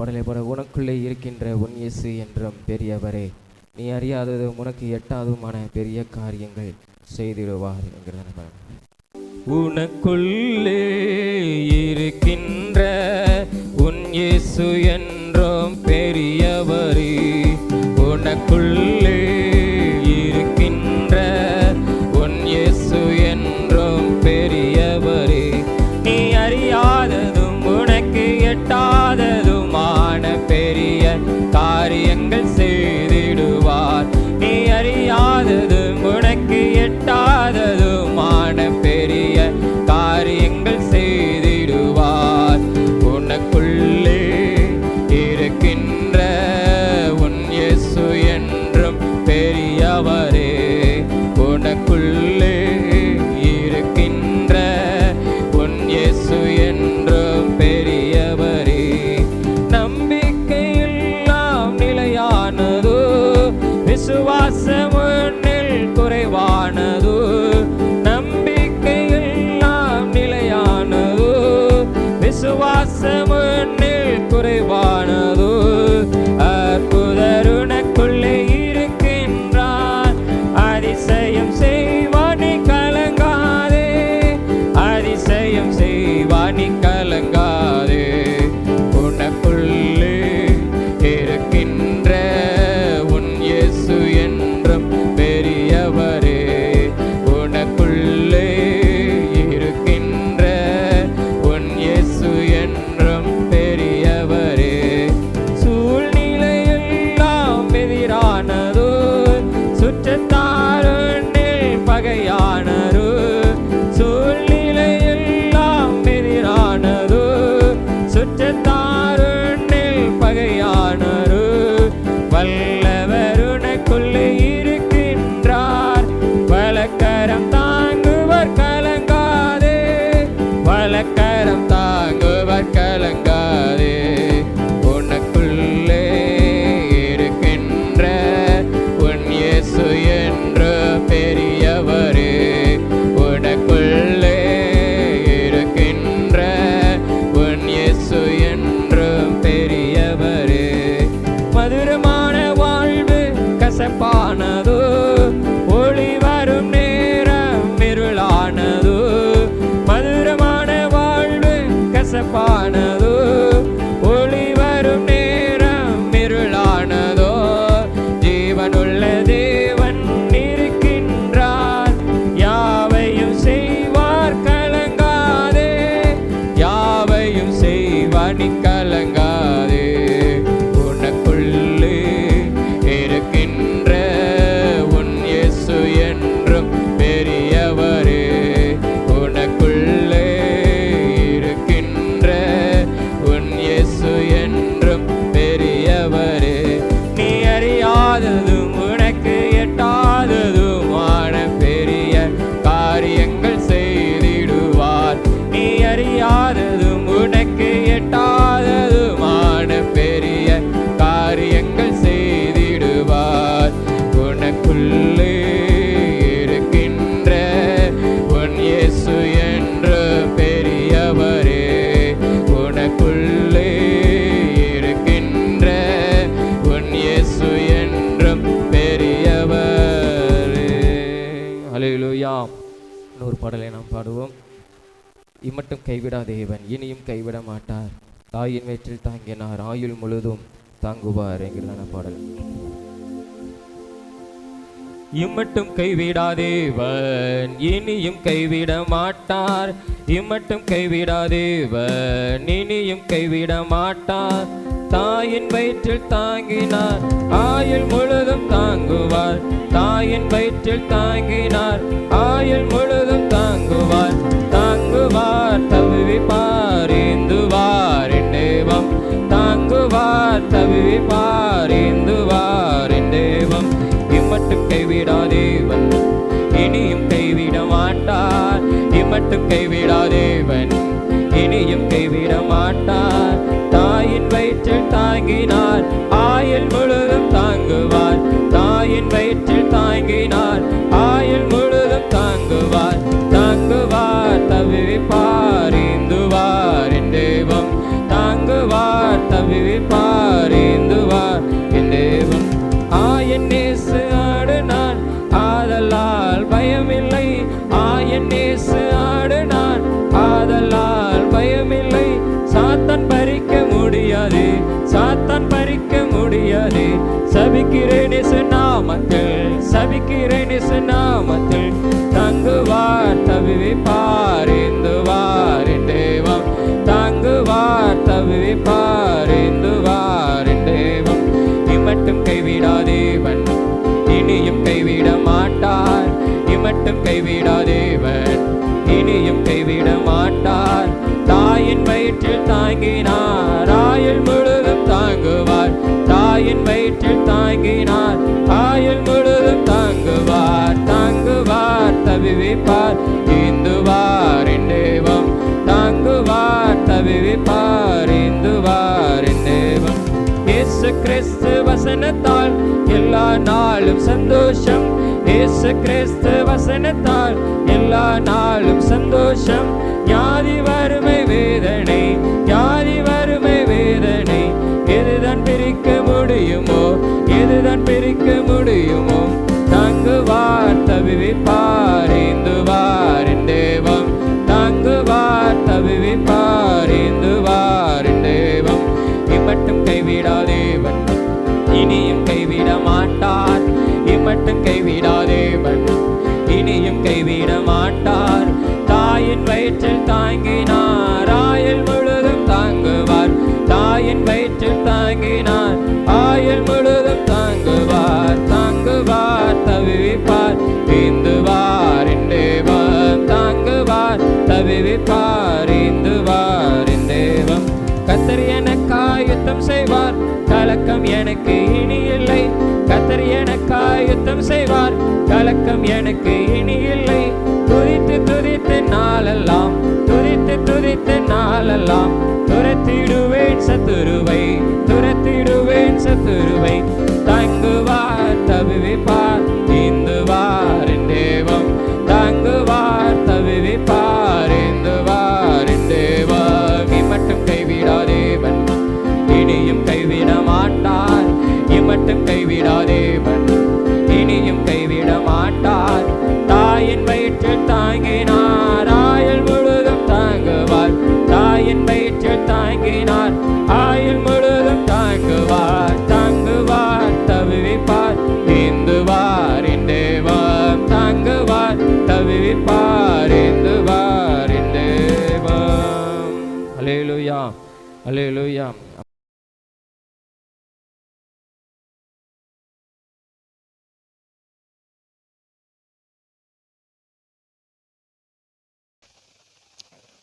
பாடலை பாட. உனக்குள்ளே இருக்கின்ற உன் இயேசு என்றும் பெரியவரே, நீ அறியாததும் உனக்கு எட்டாததுமான பெரிய காரியங்கள் செய்திடுவார் என்கிறத. உனக்குள்ளே இருக்கின்ற உன் இயேசு என்றும் பெரியவரே, உனக்குள்ளே இருக்கின்ற உன் இயேசு என்றும் பெரியவரே, நீ அறியாததும் உனக்கு எட்டாததுமான பெரிய காரியங்கள் செய்திடுவார். நீ அறியாததும் உனக்கு எட்டாததுமான பெரிய காரியங்கள் செய்திடுவார். உனக்குள்ளே இருக்கின்ற உன் இயேசு என்றும் பெரியவரே, உனக்குள்ளே இருக்கின்ற உன் இயேசு என்றும் பெரியவரே. நம்பிக்கையெல்லாம் நிலையானதோ, விசுவாசம் உன்னில் குறைவானதோ. நம்பிக்கையெல்லாம் நிலையானதோ, விசுவாசம் உன்னில் குறைவானதோ. அற்புதர் உனக்குள்ளே இருக்கின்றார், அதிசயம் செய்வானி கலங்காதே, அதிசயம் செய்வானி கலங்காதே. உனக்குள்ளே இருக்கின்ற உன் இயேசு என்றும் பெரியவரே, உனக்குள்ளே இருக்கின்ற உன் இயேசு என்றும் பெரியவரே. சூழ்நிலையெல்லாம் எதிரானதோ, சுற்றத்தாருன்னில் பகையானதோ. சூழ்நிலையெல்லாம் எதிரானதோ, சுற்றத்தாருன்னில் பகையானதோ. வல்லவர் உனக்குள்ளே இருக்கின்றார், வலக்கரம் தாங்குவர் கலங்காதே, வலக்கரம் தாங்குவர் கலங்காதே. உனக்குள்ளே இருக்கின்ற உன் இயேசு என்று பெரியவரே, உனக்குள்ளே இருக்கின்ற உன் இயேசு என்றும் பெரியவரே. மதுரமான வாழ்வு கசப்பானதோ, ஒளி வரும் நேரம் இருளானதோ. மதுரமான வாழ்வு கசப்பானதோ, ஒளி வரும் நேரம் இருளானதோ. ஜீவனுள்ள தேவன் இருக்கின்றார், யாவையும் செய்வார் கலங்காதே, யாவையும் செய்வார் நீ கலங்காதே. உனக்குள்ளே இருக்கின்ற உன் இயேசு என்றும் பெரியவரே, உனக்குள்ளே இருக்கின்ற உன் இயேசு என்றும் பெரியவரே. நீ அறியாததும் உனக்கு எட்டாததுமான பெரிய காரியங்கள் செய்திடுவார். நீ அறியாததும் உனக்கு எட்டாததுமான பெரிய காரியங்கள் செய்திடுவார். உனக்குள்ளே இருக்கின்ற உன் இயேசு என்று பெரியவரே, உனக்குள்ளே இருக்கின்ற உன் இயேசு என்றும் பெரியவரே. ஹல்லேலூயா. இன்னொரு பாடலை நாம் பாடுவோம். இம்மட்டும் கைவிடா தேவன் இனியும் கைவிட மாட்டார், தாயின் வயிற்றில் தாங்கினார் ஆயுள் முழுதும் தாங்குவார் என்கிறதான பாடல். இம்மட்டும் கைவிடா தேவன் இனியும் கைவிட மாட்டார், இம்மட்டும் கைவிடா தேவன் இனியும் கைவிட மாட்டார். தாயின் வயிற்றில் தாங்கினார் ஆயுள் முழுதும் தாங்குவார், தாயின் வயிற்றில் தாங்கினார் ஆயுள் முழுதும் தாங்குவார். தாங்குவார் தவிப்பார் ஏந்துவார் என் தெய்வம், தாங்குவார் தவிப்பார் ஏந்துவார் என் தெய்வம். இம்மட்டும் கைவிடா தேவன் இனியும் கைவிட மாட்டார், இம்மட்டும் கைவிடா தேவன் இனியும் கைவிட மாட்டார். தாயின் வயிற்றில் தாங்கினார் ஆயுள் முழுதும் தாங்குவார், தாயின் வயிற்றில் தாங்கினார் ஆயுள் முழுதும் தாங்குவார். தாங்குவார் தவிப்பார் ஏந்துவார் என் தெய்வம், தாங்குவார் தவிப்பார் சபிக்கிறேன் இயேசு நாமத்தில் தங்குவார் தவிப்பார் ஏந்துவார் என் தேவம் தங்குவார் தவிப்பார் ஏந்துவார் என் தேவம் இம்மட்டும் கைவிடாதேவன் இனியும் கைவிட மாட்டார் இம்மட்டும் கைவிடாதேவன் இனியும் கைவிட மாட்டார் தாயின் வயிற்றில் தாங்கினார் ஆயுள் முழுதும் தாங்குவார் தாயின் வயிற்றில் தாங்கினார் ஆயுள் முழுதும் தாங்குவார் தாங்குவார் தவிப்பார் ஏந்துவார் என் தேவம் தாங்குவார் தவிப்பார் ஏந்துவார் என் தேவம் இயேசு கிறிஸ்து வசனத்தால் எல்லா நாளும் சந்தோஷம் இயேசு கிறிஸ்து வசனத்தால் எல்லா நாளும் சந்தோஷம் யாதி வறுமை வேதனை யாதி வறுமை வேதனை எதுதான் பிரிக்க முடியுமோ எதுதான் பிரிக்க முடியுமோ தாங்குவார் தவிப்பார் ஏந்துவார் என் தேவம் தாங்குவார் தவிப்பார் ஏந்துவார் என் தேவம் இம்மட்டும் கைவிடாதேவன் இனியும் கைவிட மாட்டார் இம்மட்டும் கைவிடாதேவன் இனியும் கைவிட மாட்டார் தாயின் வயிற்றில் தாங்கினார் ஆயுள் முழுதும் தாங்குவார் தாயின் வயிற்றில் தாங்கினார் ஆயுள் முழுதும் தாங்குவார் தாங்குவார் தவிப்பார் ஏந்துவார் என் தேவம் தாங்குவார் தவிப்பார் ஏந்துவார் என் தேவம் கர்த்தர் எனக்காய் யுத்தம் செய்வார் கலக்கம் எனக்கு இனி இல்லை கர்த்தர் எனக்காய் யுத்தம் செய்வார் கலக்கம் எனக்கு இனி இல்லை துதித்து துதித்து நாளெல்லாம் துதித்து துதித்து நாளெல்லாம் துரத்திடுவேன் சத்துருவை துரத்திடுவேன் சத்துருவை தாங்குவார் தவிப்பார் ஏந்துவார் என் தேவம் தாங்குவார் தவிப்பார் ஏந்துவார் என் தேவம் இம்மட்டும் கைவிடாதேவன் இனியும் கைவிட மாட்டார் இம்மட்டும் கைவிடாதேவன் இனியும் கைவிட மாட்டார் தாயின் வயிற்றில் தாங்கினார் ஆயுள் முழுதும் தாங்குவார் தாயின் வயிற்றில் தாங்கினார் ஆயுள் முழுதும் தாங்குவார் தாங்குவார் தவிப்பார் ஏந்துவார் என் தேவம் தாங்குவார் தவிப்பார் ஏந்துவார் என் தேவம் அல்லேலூயா அல்லேலூயா.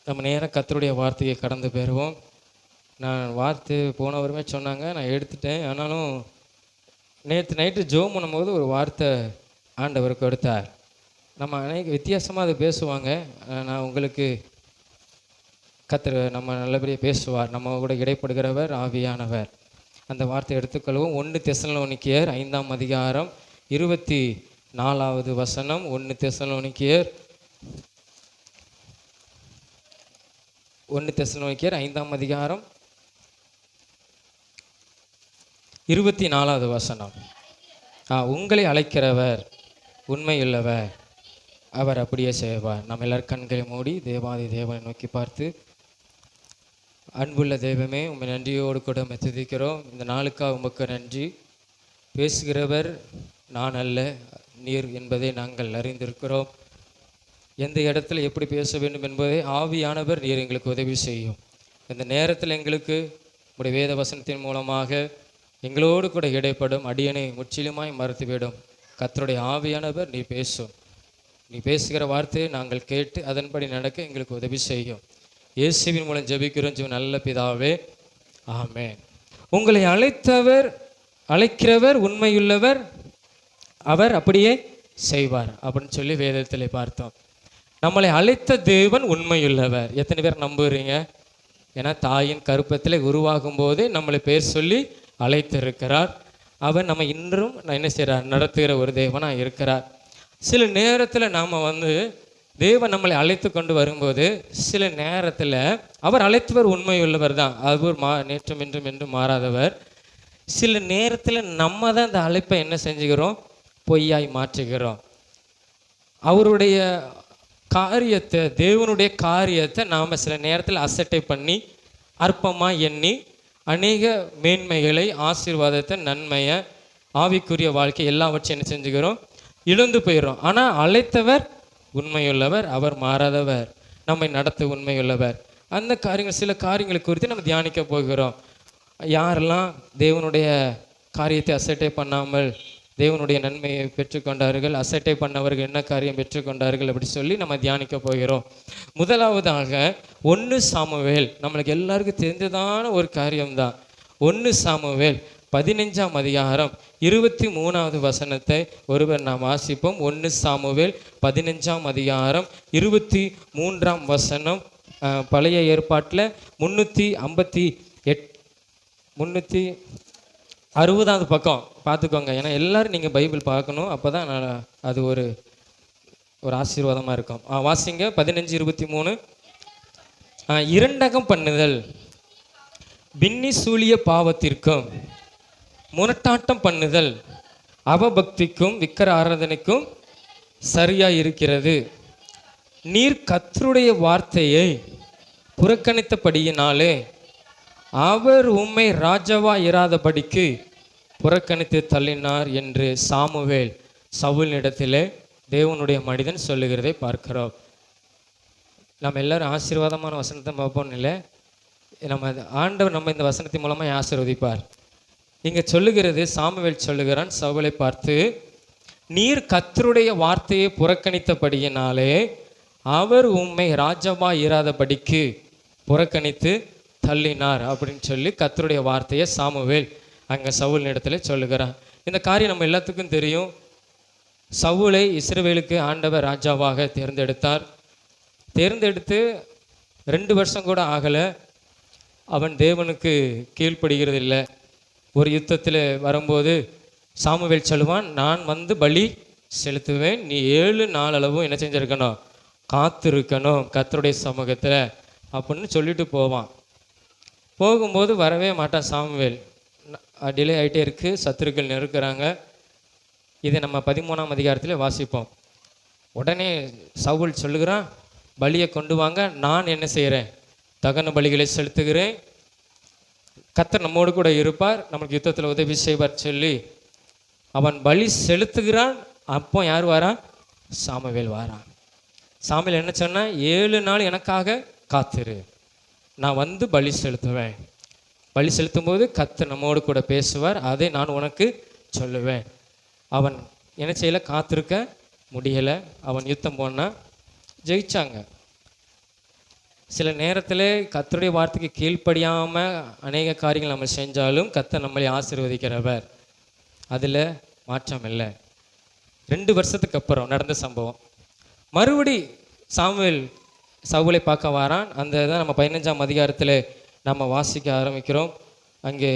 நம்ம நேரம் கர்த்தருடைய வார்த்தையை கடந்து போயிடுவோம். நான் வார்த்தை போனவருமே சொன்னாங்க, நான் எடுத்துட்டேன். ஆனாலும் நேற்று நைட்டு ஜோம் பண்ணும்போது ஒரு வார்த்தை ஆண்டவர் கொடுத்தார். நம்ம அநேக வித்தியாசமாக அதை பேசுவாங்க. நான் உங்களுக்கு கர்த்தர் நம்ம நல்லபடியாக பேசுவார். நம்ம கூட இடைப்படுகிறவர் ஆவியானவர். அந்த வார்த்தை எடுத்துக்கொள்வோம். 1 தெசலோனிக்கேயர் 5ஆம் அதிகாரம் 24வது வசனம். 1 தெசலோனிக்கேயர் 5ஆம் அதிகாரம் 24வது வசனம். உங்களை அழைக்கிறவர் உண்மையுள்ளவர், அவர் அப்படியே செய்வார். நம்ம எல்லாரும் கண்களை மூடி தேவாதி தேவனை நோக்கி பார்த்து, அன்புள்ள தெய்வமே, உண்மை நன்றியோடு கூட துதிக்கிறோம். இந்த நாளுக்காக உமக்கு நன்றி. பேசுகிறவர் நான் அல்ல, நீர் என்பதை நாங்கள் அறிந்திருக்கிறோம். எந்த இடத்துல எப்படி பேச வேண்டும் என்பதை ஆவியானவர் நீர் எங்களுக்கு உதவி செய்யும். இந்த நேரத்தில் எங்களுக்கு உடைய வேத வசனத்தின் மூலமாக எங்களோடு கூட இடைப்படும் அடியனை முற்றிலுமாய் மறுத்துவிடும். கர்த்தருடைய ஆவியானவர் நீ பேசும். நீ பேசுகிற வார்த்தையை நாங்கள் கேட்டு அதன்படி நடக்க எங்களுக்கு உதவி செய்யும். இயேசுவின் மூலம் ஜெபிக்கிறோம் நல்ல பிதாவே, ஆமென். உங்களை அழைக்கிறவர் உண்மையுள்ளவர், அவர் அப்படியே செய்வார் அப்படின்னு சொல்லி வேதத்தில் பார்த்தோம். நம்மளை அழைத்த தேவன் உண்மையுள்ளவர். எத்தனை பேர் நம்புறீங்க? ஏன்னா தாயின் கருப்பத்தில் உருவாகும் போதே நம்மளை பேர் சொல்லி அழைத்திருக்கிறார். அவர் நம்ம இன்றும் என்ன செய்கிறார்? நடத்துகிற ஒரு தேவனாக இருக்கிறார். சில நேரத்தில் நாம் தேவன் நம்மளை அழைத்து கொண்டு வரும்போது சில நேரத்தில் அவர் அழைத்தவர் உண்மையுள்ளவர் தான். அவர் நேற்றும் என்றும் மாறாதவர். சில நேரத்தில் நம்ம தான் அந்த அழைப்பை என்ன செஞ்சுக்கிறோம்? பொய்யாய் மாற்றுகிறோம். அவருடைய காரியத்தை, தேவனுடைய காரியத்தை நாம் சில நேரத்தில் அசட்டை பண்ணி அற்பமாக எண்ணி அநேக மேன்மைகளை, ஆசீர்வாதத்தை, நன்மையை, ஆவிக்குரிய வாழ்க்கை எல்லாவற்றையும் என்ன செஞ்சுக்கிறோம்? இழந்து போயிடும். ஆனால் அழைத்தவர் உண்மையுள்ளவர், அவர் மாறாதவர், நம்மை நடத்த உண்மையுள்ளவர். அந்த காரியங்கள், சில காரியங்களை குறித்து நம்ம தியானிக்க போகிறோம். யாரெல்லாம் தேவனுடைய காரியத்தை அசட்டை பண்ணாமல் தேவனுடைய நன்மையை பெற்றுக்கொண்டார்கள், அசட்டை பண்ணவர்கள் என்ன காரியம் பெற்றுக்கொண்டார்கள் அப்படி சொல்லி நம்ம தியானிக்க போகிறோம். முதலாவதாக 1 சாமுவேல், நம்மளுக்கு எல்லாருக்கும் தெரிஞ்சதான ஒரு காரியம்தான். 1 சாமுவேல் 15ஆம் அதிகாரம் 23வது வசனத்தை ஒருவர் நாம் வாசிப்போம். 1 சாமுவேல் 15ஆம் அதிகாரம் 23ஆம் வசனம். பழைய ஏற்பாட்டில் 360வது பக்கம் பார்த்துக்கோங்க. ஏன்னா எல்லோரும் நீங்கள் பைபிள் பார்க்கணும், அப்போ தான் அது ஒரு ஆசீர்வாதமாக இருக்கும். வாசிங்க 15:23. இரண்டகம் பண்ணுதல் பின்னி சூழிய பாவத்திற்கும் முரட்டாட்டம் பண்ணுதல் அவபக்திக்கும் விக்கிர ஆராதனைக்கும் சரியாக இருக்கிறது. நீர் கர்த்தருடைய வார்த்தையை புறக்கணித்தபடியினாலே அவர் உம்மை ராஜாவா இராதபடிக்கு புறக்கணித்து தள்ளினார் என்று சாமுவேல் சவுலினிடத்திலே தேவனுடைய மனிதன் சொல்லுகிறதை பார்க்கிறோம். நம்ம எல்லாரும் ஆசீர்வாதமான வசனத்தை பார்ப்போம் இல்லை? நம்ம ஆண்டவர் நம்ம இந்த வசனத்தின் மூலமாக ஆசீர்வதிப்பார். இங்கே சொல்லுகிறது, சாமுவேல் சொல்லுகிறான் சவுலை பார்த்து, நீர் கர்த்தருடைய வார்த்தையை புறக்கணித்தபடியினாலே அவர் உம்மை ராஜாவா இராதபடிக்கு புறக்கணித்து தள்ளினார் அப்படின்னு சொல்லி கர்த்தருடைய வார்த்தையை சாமுவேல் அங்கே சவுல் இடத்துல சொல்லுகிறான். இந்த காரியம் நம்ம எல்லாத்துக்கும் தெரியும். சவுலை இஸ்ரவேலுக்கு ஆண்டவர் ராஜாவாக தேர்ந்தெடுத்தார். தேர்ந்தெடுத்து 2 வருஷம் கூட ஆகலை, அவன் தேவனுக்கு கீழ்ப்படுகிறது இல்லை. ஒரு யுத்தத்தில் வரும்போது சாமுவேல் சொல்லுவான், நான் வந்து பலி செலுத்துவேன், நீ 7 நாள் அளவும் என்ன செஞ்சுருக்கணும், காத்திருக்கணும் கர்த்தருடைய சமூகத்தில் அப்படின்னு சொல்லிட்டு போவான். போகும்போது வரவே மாட்டான் சாமுவேல். டிலே ஆகிட்டே இருக்குது, சத்துருக்கள் நெருக்கிறாங்க. இதை நம்ம 13ஆம் அதிகாரத்தில் வாசிப்போம். உடனே சவுல் சொல்லுகிறான், பலியை கொண்டு வாங்க, நான் என்ன செய்கிறேன், தகன பலிகளை செலுத்துகிறேன், கர்த்தர் நம்மோடு கூட இருப்பார், நமக்கு யுத்தத்தில் உதவி செய்வார் சொல்லி அவன் பலி செலுத்துகிறான். அப்போ யார் வாரான், சாமுவேல் வாரான். சாமுவேல் என்ன சொன்னா, 7 நாள் எனக்காக காத்திரு, நான் வந்து பலி செலுத்துவேன், பலி செலுத்தும் போது கர்த்தர் நம்மோடு கூட பேசுவார், அதை நான் உனக்கு சொல்லுவேன். அவன் என்ன செய்யலை, காத்திருக்க முடியலை. அவன் யுத்தம் போனால் ஜெயிச்சாங்க. சில நேரத்தில் கர்த்தருடைய வார்த்தைக்கு கீழ்ப்படியாமல் அநேக காரியங்கள் நம்ம செஞ்சாலும் கர்த்தர் நம்மளை ஆசீர்வதிக்கிறவர், அதில் மாற்றம் இல்லை. 2 வருஷத்துக்கு அப்புறம் நடந்த சம்பவம். மறுபடி சாமுவேல் சவுலை பார்க்க வாரான். அந்த தான் நம்ம 15ஆம் அதிகாரத்தில் நம்ம வாசிக்க ஆரம்பிக்கிறோம். அங்கே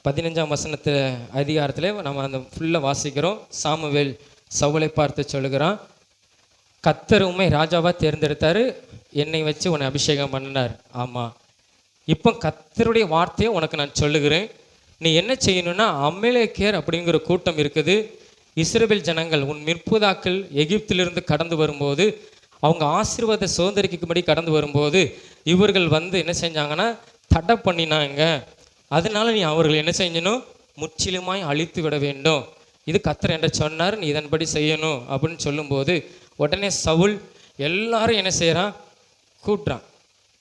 15ஆம் வசனத்தில் அதிகாரத்தில் நம்ம அந்த ஃபுல்லாக வாசிக்கிறோம். சாமுவேல் சவுலை பார்த்து சொல்லுகிறான், கர்த்தர் உம்மை ராஜாவாக தேர்ந்தெடுத்தார், என்னை வச்சு உன்னை அபிஷேகம் பண்ணினார். ஆமாம், இப்போ கர்த்தருடைய வார்த்தையை உனக்கு நான் சொல்லுகிறேன். நீ என்ன செய்யணும்னா, அமலேக்கியர் அப்படிங்கிற கூட்டம் இருக்குது. இஸ்ரவேல் ஜனங்கள் உன் முற்பிதாக்கள் எகிப்திலிருந்து கடந்து வரும்போது, அவங்க ஆசீர்வாத சுதந்திரிக்கும்படி கடந்து வரும்போது இவர்கள் வந்து என்ன செஞ்சாங்கன்னா, தடை பண்ணினாங்க. அதனால நீ அவர்கள் என்ன செய்யணும், முற்றிலுமாய் அழித்து விட வேண்டும். இது கர்த்தர் என்று சொன்னார், நீ இதன்படி செய்யணும் அப்படின்னு சொல்லும்போது உடனே சவுல் எல்லாரும் என்ன செய்கிறான், கூட்டுறான்.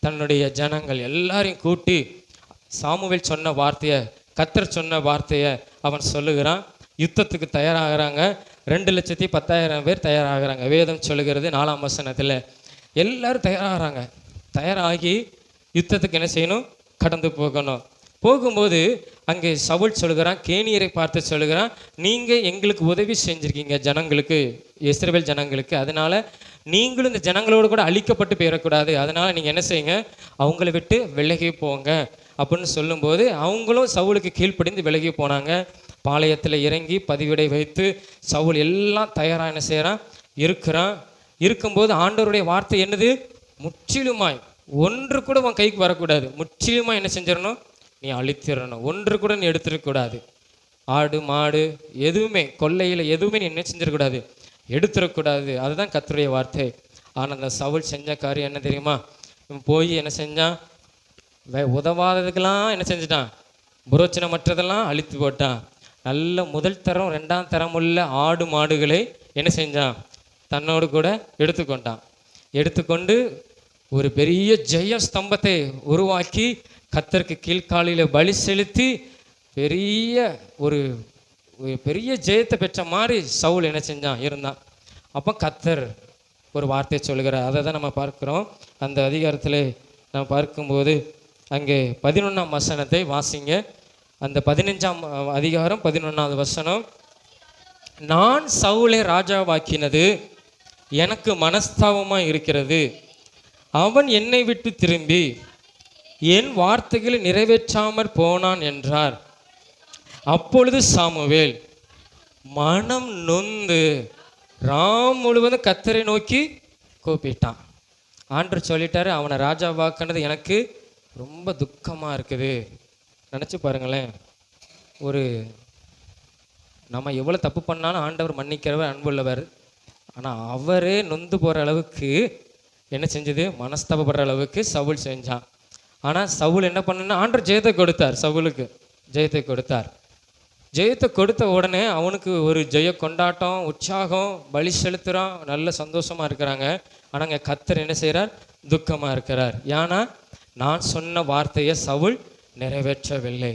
தன்னுடைய ஜனங்கள் எல்லாரையும் கூட்டி சாமுவேல் சொன்ன வார்த்தையை, கர்த்தர் சொன்ன வார்த்தையை அவன் சொல்லுகிறான். யுத்தத்துக்கு தயாராகிறாங்க. 2,10,000 பேர் தயாராகிறாங்க. வேதம் சொல்லுகிறது 4ஆம் வசனத்தில் எல்லாரும் தயாராகிறாங்க. தயாராகி யுத்தத்துக்கு என்ன செய்யணும், கடந்து போகணும். போகும்போது அங்கே சவுல் சொல்லுகிறான், கேனியரை பார்த்து சொல்லுகிறான், நீங்கள் எங்களுக்கு உதவி செஞ்சுருக்கீங்க ஜனங்களுக்கு, இஸ்ரவேல் ஜனங்களுக்கு, அதனால் நீங்களும் இந்த ஜனங்களோடு கூட அழிக்கப்பட்டு போயிடக்கூடாது, அதனால் நீங்கள் என்ன செய்யுங்க, அவங்கள விட்டு விலகி போங்க அப்படின்னு சொல்லும்போது அவங்களும் சவுலுக்கு கீழ்ப்படிந்து விலகி போனாங்க. பாளையத்தில் இறங்கி பதிவிடை வைத்து சவுல் எல்லாம் தயாராக என்ன செய்கிறான், இருக்கும்போது ஆண்டவருடைய வார்த்தை என்னது, முற்றிலுமாய் ஒன்று கூட உன் கைக்கு வரக்கூடாது, முற்றிலுமாய் என்ன செஞ்சிடணும், நீ அழித்திடணும், ஒன்று கூட நீ எடுத்துடக்கூடாது. ஆடு மாடு எதுவுமே, கொள்ளையில் எதுவுமே நீ என்ன செஞ்சிடக்கூடாது, எடுத்துடக்கூடாது. அதுதான் கர்த்தருடைய வார்த்தை. ஆனால் அந்த சவுல் செஞ்ச காரியம் என்ன தெரியுமா, போய் என்ன செஞ்சான், உதவாததுக்கெல்லாம் என்ன செஞ்சிட்டான், புரோச்சனமற்றதெல்லாம் அழித்து போட்டான். நல்ல முதல் தரம் 2ஆம் தரம் உள்ள ஆடு மாடுகளை என்ன செஞ்சான்? தன்னோடு கூட எடுத்துக்கொண்டு ஒரு பெரிய ஜெய ஸ்தம்பத்தை உருவாக்கி கர்த்தருக்கு கீழ்காலில் பலி செலுத்தி ஒரு பெரிய ஜெயத்தை பெற்ற மாதிரி சவுல் என்ன செஞ்சான்? இருந்தான். அப்போ கர்த்தர் ஒரு வார்த்தை சொல்கிறார். அதை தான் நம்ம பார்க்குறோம். அந்த அதிகாரத்தில் நம்ம பார்க்கும்போது அங்கே 11ஆம் வசனத்தை வாசிங்க. அந்த 15ஆம் அதிகாரம் 11வது வசனம். நான் சவுலை ராஜாவாக்கினது எனக்கு மனஸ்தாபமாக இருக்கிறது. அவன் என்னை விட்டு திரும்பி என் வார்த்தைகளை நிறைவேற்றாமற் போனான் என்றார். அப்பொழுது சாமுவேல் மனம் நொந்து ராம் முழுவதும் கர்த்தரை நோக்கி கூப்பிட்டான். ஆண்டவர் சொல்லிட்டாரு, அவனை ராஜாவாக்குனது எனக்கு ரொம்ப துக்கமாக இருக்குது. நினச்சி பாருங்களேன், நம்ம எவ்வளோ தப்பு பண்ணாலும் ஆண்டவர் மன்னிக்கிறவர், அன்புள்ளவர். ஆனால் அவரே நொந்து போகிற அளவுக்கு என்ன செஞ்சது? மனஸ்தாபப்படுற அளவுக்கு சவுல் செஞ்சான். ஆனால் சவுல் என்ன பண்ணுன்னா, ஆண்டவர் ஜெயத்தை கொடுத்தார். சவுலுக்கு ஜெயத்தை கொடுத்தார். ஜெயத்தை கொடுத்த உடனே அவனுக்கு ஒரு ஜெய கொண்டாட்டம், உற்சாகம், பலி செலுத்துகிறான், நல்ல சந்தோஷமாக இருக்கிறாங்க. ஆனால் அங்கே கர்த்தர் என்ன செய்கிறார்? துக்கமாக இருக்கிறார். ஏன்னா நான் சொன்ன வார்த்தையை சவுல் நிறைவேற்றவில்லை.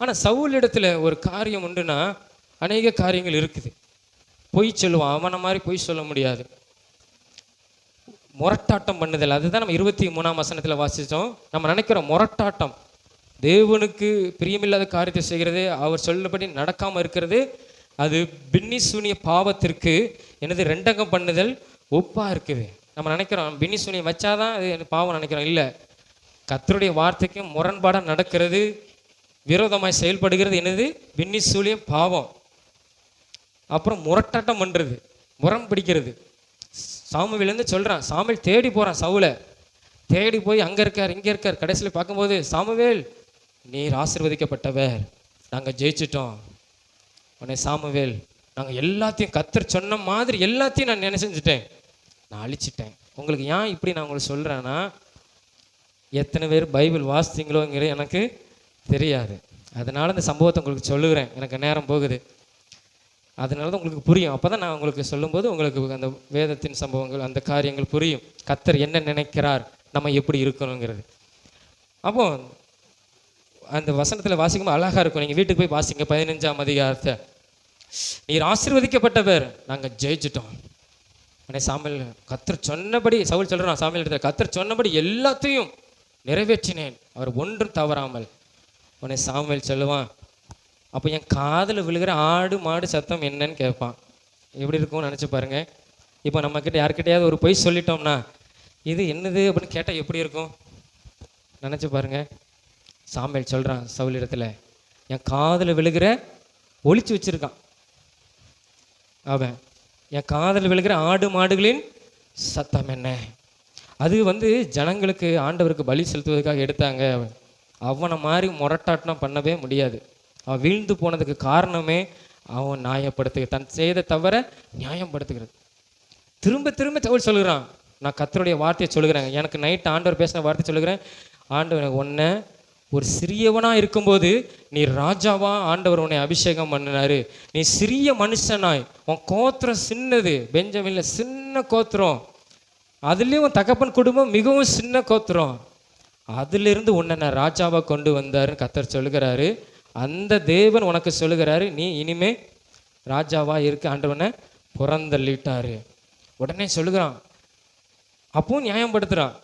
ஆனால் சவுல் இடத்துல ஒரு காரியம் உண்டுன்னா அநேக காரியங்கள் இருக்குது. பொய் சொல்லுவான், அவனை மாதிரி பொய் சொல்ல முடியாது. முரட்டாட்டம் பண்ணுதல், அதுதான் நம்ம 23ஆம் வசனத்தில் வாசித்தோம். நம்ம நினைக்கிறோம் முரட்டாட்டம், தேவனுக்கு பிரியமில்லாத காரியத்தை செய்கிறது, அவர் சொல்லபடி நடக்காமல் இருக்கிறது, அது பின்னி சூனிய பாவத்திற்கு என்னது ரெண்டகம் பண்ணுதல் ஒப்பாக இருக்குது. நம்ம நினைக்கிறோம் பின்னி சூனியம் வச்சாதான் அது பாவம் நினைக்கிறோம். இல்லை, கர்த்தருடைய வார்த்தைக்கும் முரண்பாடாக நடக்கிறது, விரோதமாய் செயல்படுகிறது என்னது? பின்னி சூனியம் பாவம். அப்புறம் முரட்டாட்டம் பண்ணுறது, முரண் பிடிக்கிறது. சாமுவேலேருந்து சொல்கிறான், சாமுவேல் தேடி போகிறான், சவுலை தேடி போய் அங்கே இருக்கார் இங்கே இருக்கார். கடைசியில் பார்க்கும்போது, சாமுவேல் நீர் ஆசீர்வதிக்கப்பட்டவர், நாங்கள் ஜெயிச்சிட்டோம். உடனே சாமுவேல், நாங்கள் எல்லாத்தையும் கர்த்தர் சொன்ன மாதிரி எல்லாத்தையும் நான் என்ன செஞ்சுட்டேன்? நான் அழிச்சிட்டேன். உங்களுக்கு ஏன் இப்படி நான் உங்களுக்கு சொல்கிறேன்னா, எத்தனை பேர் பைபிள் வாசித்தீங்களோங்கிறது எனக்கு தெரியாது. அதனால் இந்த சம்பவத்தை உங்களுக்கு சொல்லுகிறேன். எனக்கு நேரம் போகுது, அதனால தான் உங்களுக்கு புரியும். அப்போ தான் நான் உங்களுக்கு சொல்லும்போது உங்களுக்கு அந்த வேதத்தின் சம்பவங்கள், அந்த காரியங்கள் புரியும். கர்த்தர் என்ன நினைக்கிறார், நம்ம எப்படி இருக்கணுங்கிறது. அப்போ அந்த வசனத்தில் வாசிக்கும்போது அழகாக இருக்கும். நீங்கள் வீட்டுக்கு போய் வாசிங்க 15ஆம் அதிகாரத்தை. நீர் ஆசீர்வதிக்கப்பட்டவர், நாங்கள் ஜெயிச்சிட்டோம். உடனே சாமுவேல், கர்த்தர் சொன்னபடி, சவுல் சொல்கிறான் சாமுவேல் இடத்துல, கர்த்தர் சொன்னபடி எல்லாத்தையும் நிறைவேற்றினேன், அவர் ஒன்றும் தவறாமல். உடனே சாமுவேல் சொல்லுவான், அப்போ என் காதில் விழுகிற ஆடு மாடு சத்தம் என்னன்னு கேட்பான். எப்படி இருக்கும்னு நினச்சி பாருங்கள். இப்போ நம்மக்கிட்ட யார்கிட்டையாவது ஒரு பொய் சொல்லிட்டோம்னா, இது என்னது அப்படின்னு கேட்டால் எப்படி இருக்கும் நினச்சி பாருங்கள். சாமுவேல் சொல்கிறான் சவுல் இடத்துல, என் காதில் விழுகிற ஒளிச்சு வச்சுருக்கான் அவன், என் காதில் விழுகிற ஆடு மாடுகளின் சத்தம் என்ன? அது ஜனங்களுக்கு ஆண்டவருக்கு பலி செலுத்துவதற்காக எடுத்தாங்க. அவனை மாதிரி முரட்டாட்டம் பண்ணவே முடியாது. அவன் வீழ்ந்து போனதுக்கு காரணமே அவன் நியாயப்படுத்துகிறது, தன் செய்த தவிர நியாயப்படுத்துகிறது. திரும்ப திரும்ப சவுல் சொல்லுகிறான், நான் கர்த்தருடைய வார்த்தையை சொல்லுகிறேன், எனக்கு நைட் ஆண்டவர் பேசின வார்த்தை சொல்லுகிறேன். ஆண்டவர் உன்னை ஒரு சிறியவனாக இருக்கும்போது நீ ராஜாவா ஆண்டவர் உன்னை அபிஷேகம் பண்ணினாரு. நீ சிறிய மனுஷனாய், உன் கோத்திரம் சின்னது, பெஞ்சமின்ல சின்ன கோத்திரம், அதுலேயும் உன் தகப்பன் குடும்பம் மிகவும் சின்ன கோத்திரம், அதிலிருந்து உன்னை நான் ராஜாவாக கொண்டு வந்தாருன்னு கர்த்தர் சொல்லுகிறாரு. அந்த தேவன் உனக்கு சொல்லுகிறாரு, நீ இனிமே ராஜாவா இருக்க ஆண்டவனை புறந்தள்ளிட்டாரு. உடனே சொல்லுகிறான், அப்பவும் நியாயப்படுத்துகிறான்,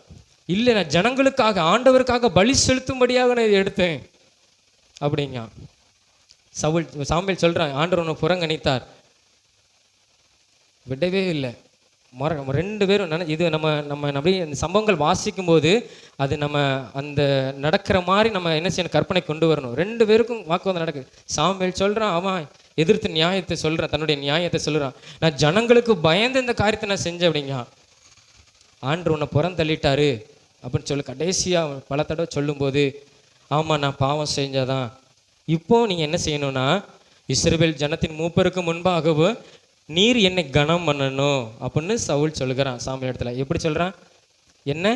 இல்லை நான் ஜனங்களுக்காக ஆண்டவருக்காக பலி செலுத்தும்படியாக நான் எடுத்தேன் அப்படிங்க. சாமுவேல் சொல்கிறான், ஆண்டவர் உன்னை புறங்கணித்தார். விடவே இல்லை. ரெண்டு பேரும் இது நம்ம அப்படியே இந்த சம்பவங்கள் வாசிக்கும் போது அது நம்ம அந்த நடக்கிற மாதிரி நம்ம என்ன செய்யணும், கற்பனை கொண்டு வரணும். ரெண்டு பேருக்கும் வாக்குவாதம் நடக்குது. சாமுவேல் சொல்கிறான், அவன் எதிர்த்து நியாயத்தை சொல்கிறான், தன்னுடைய நியாயத்தை சொல்கிறான், நான் ஜனங்களுக்கு பயந்து இந்த காரியத்தை நான் செஞ்சேன் அப்படிங்க. ஆண்டவர் உன்னை புறந்தள்ளிட்டாரு அப்படின்னு சொல்லி கடைசியாக பல தடவை சொல்லும்போது, ஆமாம் நான் பாவம் செஞ்சாதான். இப்போ நீங்கள் என்ன செய்யணும்னா, இஸ்ரவேல் ஜனத்தின் மூப்பருக்கு முன்பாகவோ நீர் என்னை கனம் பண்ணணும் அப்படின்னு சவுல் சொல்லுகிறான் சாமுவேல் இடத்துல. எப்படி சொல்கிறான்? என்ன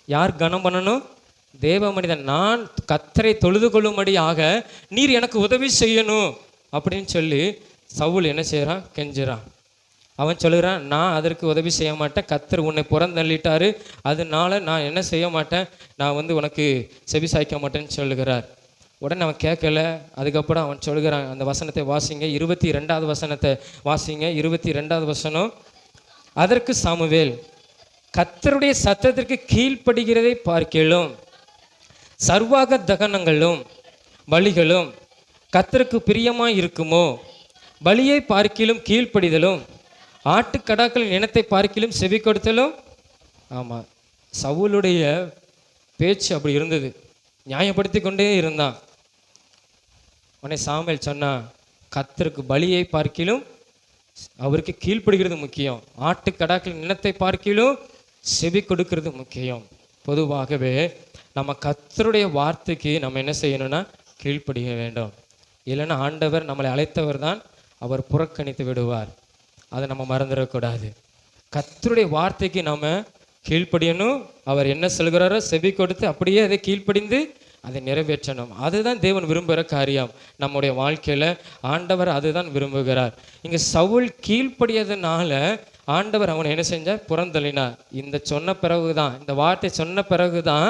யார் கனம் பண்ணணும்? தேவ மனிதன். நான் கர்த்தரை தொழுது கொள்ளும்படியாக நீர் எனக்கு உதவி செய்யணும் அப்படின்னு சொல்லி சவுல் என்ன செய்கிறான், கெஞ்சுறான். அவன் சொல்லுகிறான், நான் அதற்கு உதவி செய்ய மாட்டேன், கர்த்தர் உன்னை புறந்தள்ளிட்டாரு, அதனால நான் என்ன செய்ய மாட்டேன், நான் உனக்கு செவி சாய்க்க மாட்டேன்னு சொல்லுகிறார். உடனே அவன் கேட்கல. அதுக்கப்புறம் அவன் சொல்லுகிறான், அந்த வசனத்தை வாசிங்க, 22வது வசனத்தை வாசிங்க. 22வது வசனம். அதற்கு சாமுவேல், கர்த்தருடைய சத்தத்திற்கு கீழ்ப்படுகிறதை பார்க்கிலும் சர்வாக தகனங்களும் பலிகளும் கர்த்தருக்கு பிரியமாய் இருக்குமோ? பலியை பார்க்கிலும் கீழ்ப்படிதலும் ஆட்டுக்கடாக்களின் இனத்தை பார்க்கிலும் செவி கொடுத்தலும். ஆமாம், சவுலுடைய பேச்சு அப்படி இருந்தது, நியாயப்படுத்தி கொண்டே இருந்தான். உடனே சாமுவேல் சொன்னான், கர்த்தருக்கு பலியை பார்க்கிலும் அவருக்கு கீழ்ப்படுகிறது முக்கியம், ஆட்டுக்கடாக்களின் இனத்தை பார்க்கிலும் செவி கொடுக்கிறது முக்கியம். பொதுவாகவே நம்ம கர்த்தருடைய வார்த்தைக்கு நம்ம என்ன செய்யணும்னா கீழ்ப்படிய வேண்டும். இல்லைன்னா ஆண்டவர் நம்மளை அழைத்தவர் தான், அவர் புறக்கணித்து விடுவார். அதை நம்ம மறந்துடக்கூடாது. கர்த்தருடைய வார்த்தைக்கு நம்ம கீழ்ப்படியணும். அவர் என்ன சொல்கிறாரோ செவி கொடுத்து அப்படியே அதை கீழ்ப்படிந்து அதை நிறைவேற்றணும். அதுதான் தேவன் விரும்புகிற காரியம் நம்முடைய வாழ்க்கையில். ஆண்டவர் அதுதான் விரும்புகிறார். இங்கே சவுல் கீழ்ப்படியதுனால ஆண்டவர் அவனை என்ன செஞ்சார், புறந்தள்ளினார். இந்த சொன்ன பிறகு தான், இந்த வார்த்தை சொன்ன பிறகு தான்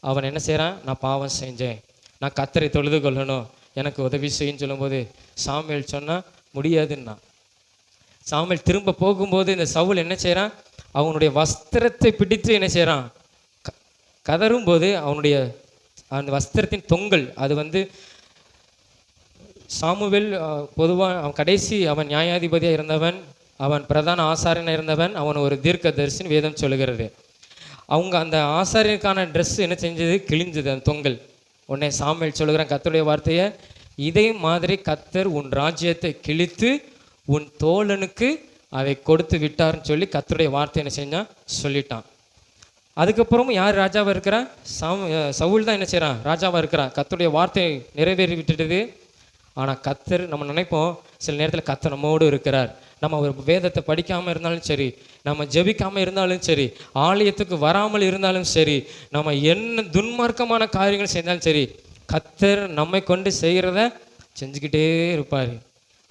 அவன் என்ன செய்கிறான், நான் பாவம் செஞ்சேன், நான் கர்த்தரை தொழுது கொள்ளணும், எனக்கு உதவி செய்யுன்னு சொல்லும்போது சாமுவேல் சொன்னால் முடியாதுன்னா. சாமுவேல் திரும்ப போகும்போது இந்த சவுல் என்ன செய்கிறான், அவனுடைய வஸ்திரத்தை பிடித்து என்ன செய்கிறான், கதறும்போது அவனுடைய அந்த வஸ்திரத்தின் தொங்கல் அது சாமுவேல் பொதுவாக அவன் கடைசி அவன் நியாயாதிபதியாக இருந்தவன், அவன் பிரதான ஆசாரியனாக இருந்தவன், அவன் ஒரு தீர்க்கதரிசின்னு வேதம் சொல்லுகிறது. அவங்க அந்த ஆசாரியனுக்கான ட்ரெஸ் என்ன செஞ்சது, கிழிஞ்சது அந்த தொங்கல். உடனே சாமுவேல் சொல்லுகிறான் கர்த்தருடைய வார்த்தையை, இதே மாதிரி கர்த்தர் உன் ராஜ்யத்தை கிழித்து உன் தோழனுக்கு அதை கொடுத்து விட்டார்னு சொல்லி கர்த்தருடைய வார்த்தை என்ன செஞ்சான், சொல்லிட்டான். அதுக்கப்புறமும் யார் ராஜாவாக இருக்கிறா, சவுல் தான் என்ன செய்கிறான், ராஜாவாக இருக்கிறான். கர்த்தருடைய வார்த்தை நிறைவேறி விட்டுடுது. ஆனால் கர்த்தர், நம்ம நினைப்போம் சில நேரத்தில் கர்த்தர் நம்மோடு இருக்கிறார், நம்ம ஒரு வேதத்தை படிக்காமல் இருந்தாலும் சரி, நம்ம ஜெபிக்காமல் இருந்தாலும் சரி, ஆலயத்துக்கு வராமல் இருந்தாலும் சரி, நம்ம என்ன துன்மார்க்கமான காரியங்கள் செய்தாலும் சரி, கர்த்தர் நம்மை கொண்டு செய்கிறத செஞ்சுக்கிட்டே இருப்பார்.